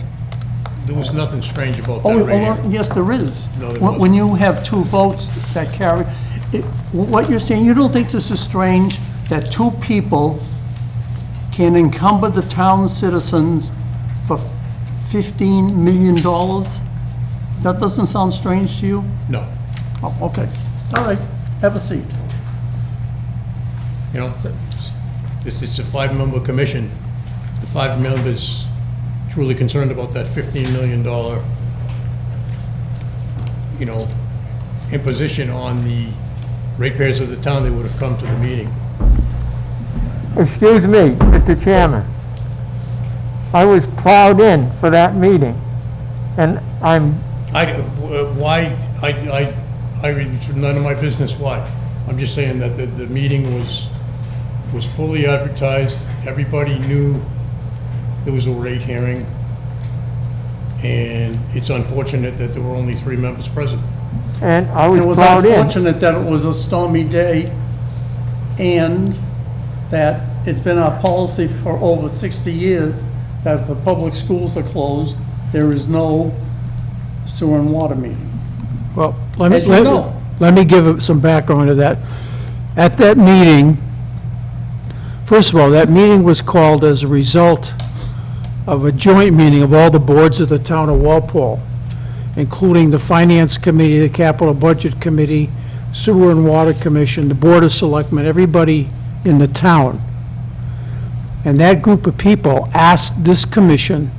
S7: There was nothing strange about
S3: Oh,
S7: that rate hearing.
S3: yes, there is.
S7: No, there
S3: When you have two votes that carry, what you're saying, you don't think this is strange that two people can encumber the town's citizens for $15 million? That doesn't sound strange to you?
S7: No.
S3: Oh, okay. All right, have a seat.
S7: You know, it's a five-member commission. The 5 members truly concerned about that $15 million, you know, imposition on the ratepayers of the town, they would have come to the meeting.
S4: Excuse me, Mr. Chairman. I was plowed in for that meeting, and
S7: It's none of my business why. I'm just saying that the meeting was fully advertised. Everybody knew there was a rate hearing. And it's unfortunate that there were only 3 members present.
S4: and I
S3: It
S4: was
S3: was
S4: plowed in.
S3: unfortunate that it was a stormy day and that it's been our policy for over 60 years that if the public schools are closed, there is no sewer and water meeting.
S1: Well,
S3: As you know.
S1: let me give some background to that. At that meeting, first of all, that meeting was called as a result of a joint meeting of all the boards of the town of Walpole, including the Finance Committee, the Capital Budget Committee, Sewer and Water Commission, the Board of Selectmen, everybody in the town. And that group of people asked this commission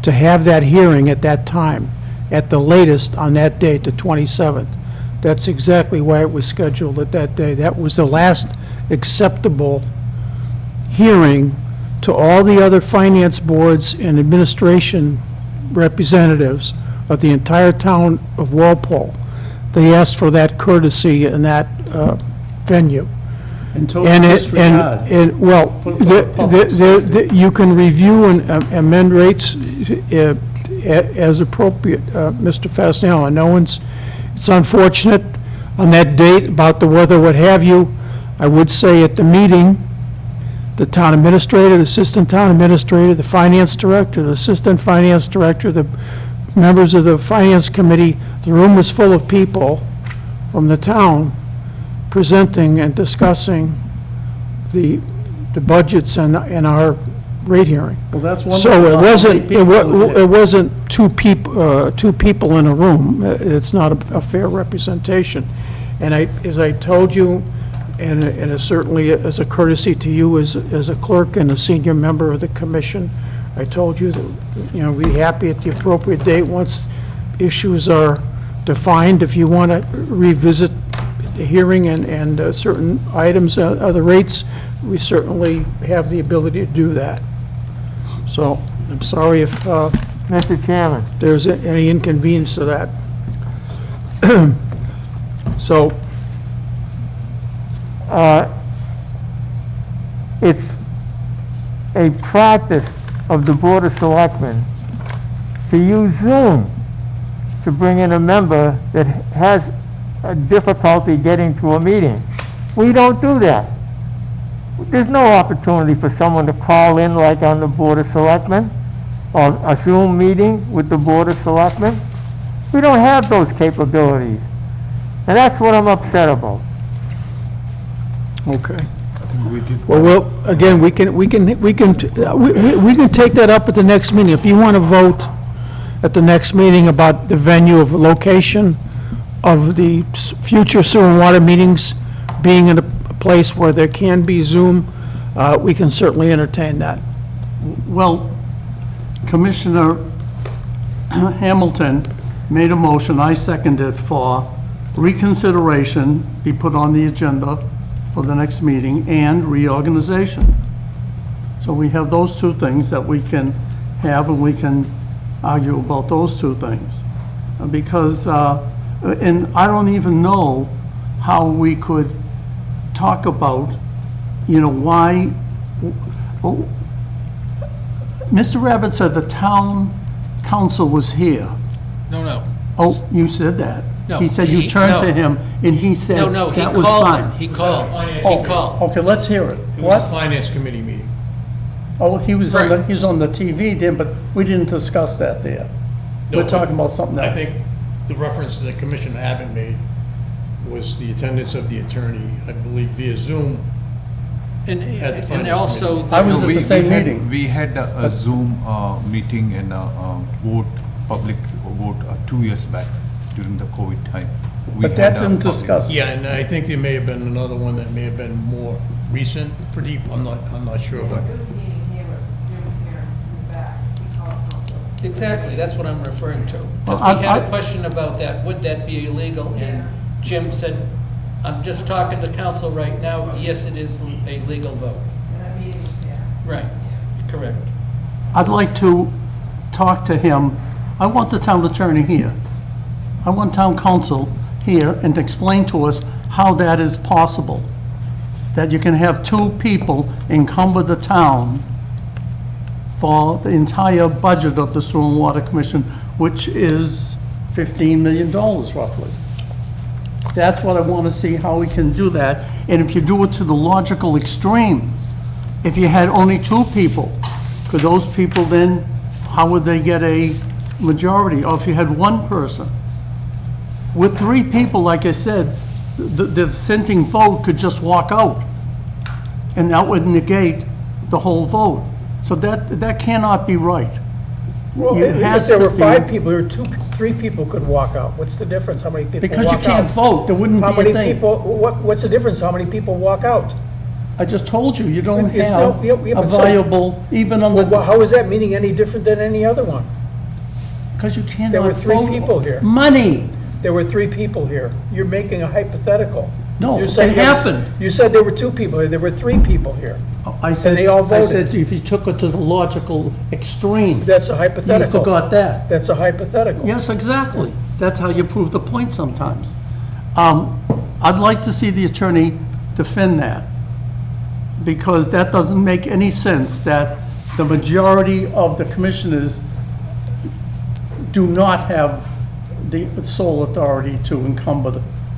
S1: to have that hearing at that time, at the latest on that date, the 27th. That's exactly why it was scheduled at that day. That was the last acceptable hearing to all the other finance boards and administration representatives of the entire town of Walpole. They asked for that courtesy in that venue.
S3: And total
S1: And
S3: disregard.
S1: well,
S3: For the public safety.
S1: you can review and amend rates as appropriate, Mr. Fastenal. No one's, it's unfortunate on that date about the weather, what have you. I would say at the meeting, the town administrator, the assistant town administrator, the finance director, the assistant finance director, the members of the finance committee, the room was full of people from the town presenting and discussing the budgets and our rate hearing.
S3: Well, that's one.
S1: So it wasn't,
S3: people were there.
S1: it wasn't two people in a room. It's not a fair representation. And as I told you, and it's certainly as a courtesy to you as a clerk and a senior member of the commission, I told you that, be happy at the appropriate date, once issues are defined, if you want to revisit the hearing and certain items, other rates, we certainly have the ability to do that. So, I'm sorry if
S4: Mr. Chairman,
S1: there's any inconvenience to that. So,
S4: It's a practice of the Board of Selectmen to use Zoom to bring in a member that has a difficulty getting to a meeting. We don't do that. There's no opportunity for someone to call in like on the Board of Selectmen, or a Zoom meeting with the Board of Selectmen. We don't have those capabilities. And that's what I'm upset about.
S1: okay.
S5: I think we did.
S1: Well, again, we can take that up at the next meeting. If you want to vote at the next meeting about the venue of location of the future sewer and water meetings being in a place where there can be Zoom, we can certainly entertain that.
S3: Well, Commissioner Hamilton made a motion, I seconded, for reconsideration be put on the agenda for the next meeting and reorganization. So we have those two things that we can have, and we can argue about those two things. Because, and I don't even know how we could talk about, you know, why, Mr. Rabbit said the town council was here.
S2: No.
S3: Oh, you said that.
S2: No,
S3: He said you
S2: he-
S3: turned to
S2: no.
S3: him and he said
S2: No, he
S3: that was
S2: called
S3: fine.
S2: them. He called.
S3: Oh,
S2: He called.
S3: Okay, let's hear it.
S10: It was a
S3: What?
S10: finance committee meeting.
S3: Oh, he was on
S2: Right.
S3: he was on the TV, then, but we didn't discuss that there.
S10: No,
S3: We're talking about something else.
S10: I think the reference that Commissioner Abbott made was the attendance of the attorney, I believe via Zoom.
S2: And
S10: At the
S2: and
S10: finance
S2: also.
S3: I was
S5: No,
S3: at the same meeting.
S5: We had a Zoom meeting and a vote, public vote 2 years back during the COVID time. We
S3: But
S5: had
S3: that
S5: a
S3: didn't
S5: public-
S3: discuss.
S10: Yeah, and I think there may have been another one that may have been more recent, pretty, I'm not sure, but
S2: Exactly, that's what I'm referring to. Because
S3: Well,
S2: we had
S3: I-
S2: a question about that, would that be illegal? And Jim said, I'm just talking to council right now, yes, it is a legal vote. Right, correct.
S3: I'd like to talk to him. I want the town attorney here. I want town council here and to explain to us how that is possible. That you can have two people encumber the town for the entire budget of the Sewer and Water Commission, which is $15 million roughly. That's what I want to see, how we can do that. And if you do it to the logical extreme, if you had only two people, could those people then, how would they get a majority? Or if you had one person? With three people, like I said, the dissenting vote could just walk out. And that would negate the whole vote. So that cannot be right.
S1: Well,
S3: It
S1: if
S3: has
S1: there
S3: to
S1: were
S3: be-
S1: 5 people, or 3 people could walk out. What's the difference? How many people walk out?
S3: Because you can't vote, there wouldn't
S1: How
S3: be a
S1: many
S3: thing.
S1: people, what's the difference? How many people walk out?
S3: I just told you, you don't
S1: It's
S3: have
S1: no- yeah,
S3: a
S1: but so-
S3: viable, even on
S1: Well,
S3: the,
S1: how is that meaning any different than any other one?
S3: because you cannot
S1: There were
S3: vote.
S1: 3 people here.
S3: Money.
S1: There were 3 people here. You're making a hypothetical.
S3: No,
S1: You're saying
S3: it
S1: there were-
S3: happened.
S1: You said there were 2 people here. There were 3 people here.
S3: I said,
S1: they all
S3: I
S1: voted.
S3: said if you took it to the logical extreme,
S1: That's a
S3: you
S1: hypothetical.
S3: forgot that.
S1: That's a hypothetical.
S3: Yes, exactly. That's how you prove the point sometimes. I'd like to see the attorney defend that, because that doesn't make any sense that the majority of the commissioners do not have the sole authority to encumber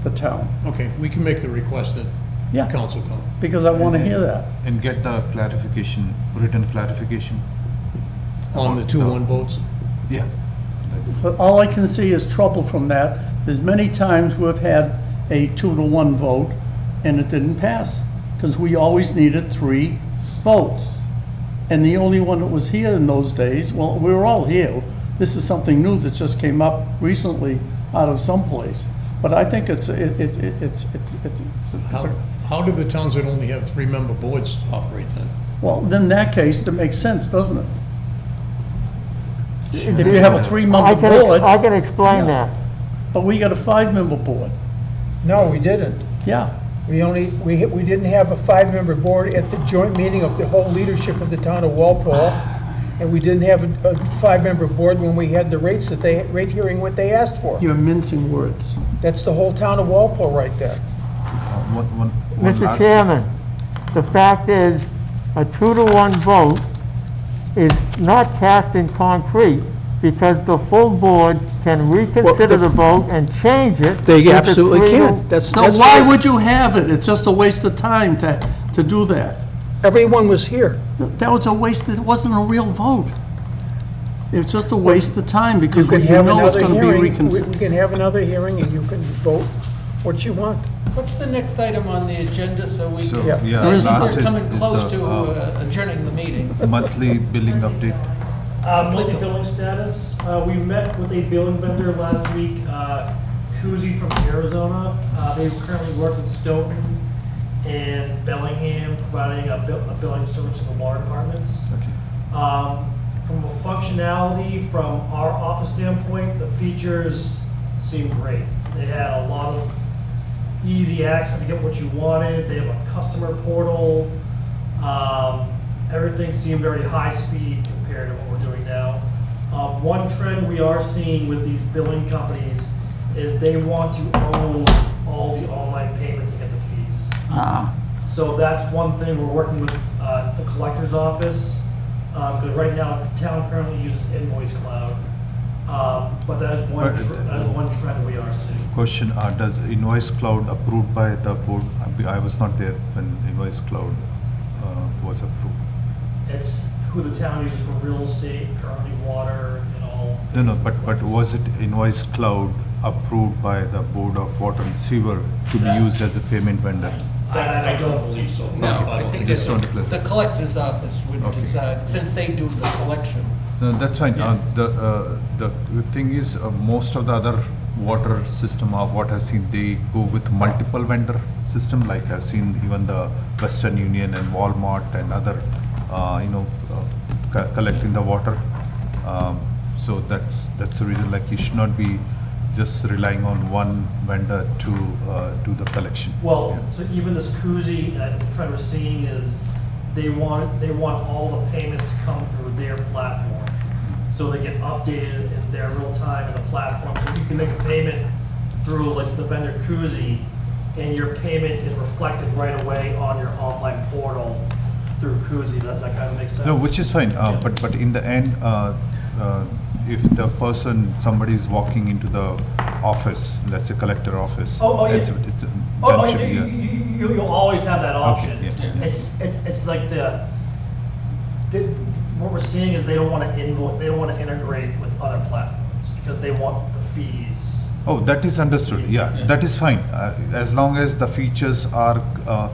S3: the town.
S10: okay, we can make the request that
S3: Yeah.
S10: council come.
S3: Because I want to hear that.
S5: And get the clarification, written clarification.
S10: On the 2-1 votes?
S5: Yeah.
S3: But all I can see is trouble from that. There's many times we've had a 2-to-1 vote and it didn't pass, because we always needed 3 votes. And the only one that was here in those days, well, we were all here. This is something new that just came up recently out of someplace. But I think it's a,
S10: How do the towns that only have 3-member boards operate then?
S3: well, then in that case, that makes sense, doesn't it? If you have a
S4: I
S3: 3-member
S4: can,
S3: board,
S4: I can explain
S3: Yeah.
S4: that.
S3: but we got a 5-member board,
S1: No, we didn't.
S3: yeah.
S1: We didn't have a 5-member board at the joint meeting of the whole leadership of the town of Walpole. And we didn't have a five-member board when we had the rates rate hearing what they asked for.
S3: You're mincing words.
S1: That's the whole town of Walpole right there.
S5: One
S4: Mr.
S5: last-
S4: Chairman, the fact is, a 2-to-1 vote is not cast in concrete because the full board can reconsider the vote and change it.
S1: They
S4: if it's
S1: absolutely
S4: 3 to-
S1: can. That's
S3: So
S1: that's
S3: why
S1: what-
S3: would you have it? It's just a waste of time to do that.
S1: Everyone was here.
S3: That was a waste, it wasn't a real vote. It's just a waste of time
S1: You
S3: because
S1: can
S3: you
S1: have
S3: know it's
S1: another
S3: going to be
S1: hearing. We
S3: reconsidered.
S1: can have another hearing and you can vote what you want.
S2: What's the next item on the agenda so we
S5: So,
S2: can,
S1: Yeah.
S5: yeah,
S2: I
S5: last
S2: think
S5: is
S2: we're coming
S5: is
S2: close
S5: the,
S2: to adjourning the meeting.
S5: monthly billing update.
S6: Monthly billing status, we met with a billing vendor last week, Kuzi from Arizona. They currently work with Stoughton and Bellingham, providing a billing service to the water departments.
S5: Okay.
S6: From a functionality, from our office standpoint, the features seem great. They had a lot of easy access to get what you wanted. They have a customer portal. Everything seemed very high speed compared to what we're doing now. One trend we are seeing with these billing companies is they want to own all the online payments to get the fees. So that's one thing we're working with the collector's office, because right now, the town currently uses Invoice Cloud. But that is one trend we are seeing.
S5: Question, does Invoice Cloud approved by the board? I was not there when Invoice Cloud was approved.
S6: It's who the town uses for real estate, currently water and all.
S5: No, but was it Invoice Cloud approved by the Board of Water and Sewer to be used as a payment vendor?
S10: I don't believe so.
S2: No, I think
S5: Just
S2: that's,
S5: want to clarify.
S2: the collector's office would
S5: Okay.
S2: decide, since they do the collection.
S5: No, that's fine.
S2: Yeah.
S5: The thing is, most of the other water system of what I've seen, they go with multiple vendor system, like I've seen even the Western Union and Walmart and other, collecting the water. So that's the reason, like you should not be just relying on one vendor to do the collection.
S6: Well,
S5: Yeah.
S6: so even this koozie, the trend we're seeing is they want all the payments to come through their platform. So they get updated in their real time in the platform. So you can make a payment through like the vendor koozie, and your payment is reflected right away on your online portal through koozie. Does that kind of make sense?
S5: No, which is fine,
S6: Yeah.
S5: but in the end, if the person, somebody is walking into the office, let's say collector office.
S6: Oh, yeah. Oh,
S5: that should be a-
S6: you'll always have that option.
S5: yeah.
S6: It's like what we're seeing is they don't want to integrate with other platforms because they want the fees.
S5: Oh, that is understood, yeah,
S2: Yeah.
S5: that is fine. As long as the features are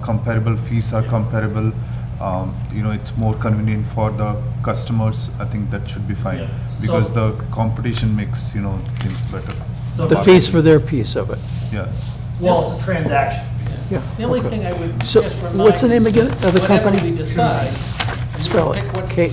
S5: comparable, fees are comparable, it's more convenient for the customers, I think that should be fine.
S6: Yeah.
S5: Because
S6: So-
S5: the competition makes, things better.
S6: So
S1: The fees for their piece of it.
S5: Yeah,
S6: Well, it's a transaction.
S1: Yeah.
S2: The only
S1: okay.
S2: thing I would
S1: So,
S2: just remind.
S1: what's the name
S2: is
S1: again of the
S2: whatever
S1: company?
S2: we decide.
S1: Spell it.
S2: pick what-
S1: K-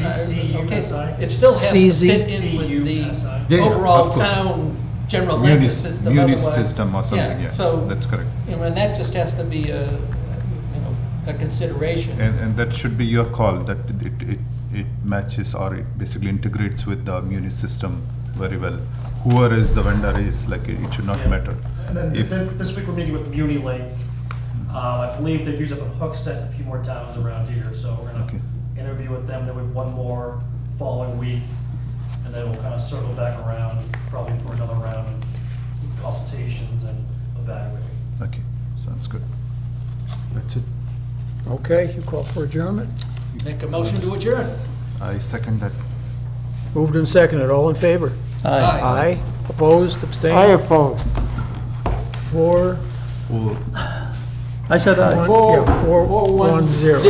S2: okay,
S6: CUSI?
S2: it still has to
S1: CZ?
S2: fit in with
S6: CUSI.
S2: the
S5: Yeah,
S2: overall
S5: of course.
S2: town general ledger
S5: Munis
S2: system.
S5: munis
S2: otherwise-
S5: system or something, yeah,
S2: So,
S5: that's correct.
S2: and that just has to be a consideration.
S5: And that should be your call, that it matches or it basically integrates with the Munis system very well. Whoever is the vendor is, like, it should not
S6: Yeah.
S5: matter.
S6: And then
S5: If-
S6: this week we're meeting with MuniLink. I believe they've used up a hook set in a few more towns around here, so we're
S5: Okay.
S6: gonna interview with them. Then we have one more following week, and then we'll kind of circle back around, probably for another round of consultations and evaluating.
S5: Okay, sounds good. That's it.
S1: Okay, you call for adjournment?
S2: Make a motion to adjourn.
S5: I second that.
S1: Moved and seconded, all in favor? Aye. Opposed,
S4: I
S1: abstained?
S4: oppose.
S1: 4,
S3: I said aye.
S1: 1, yeah, 4, 1, 0.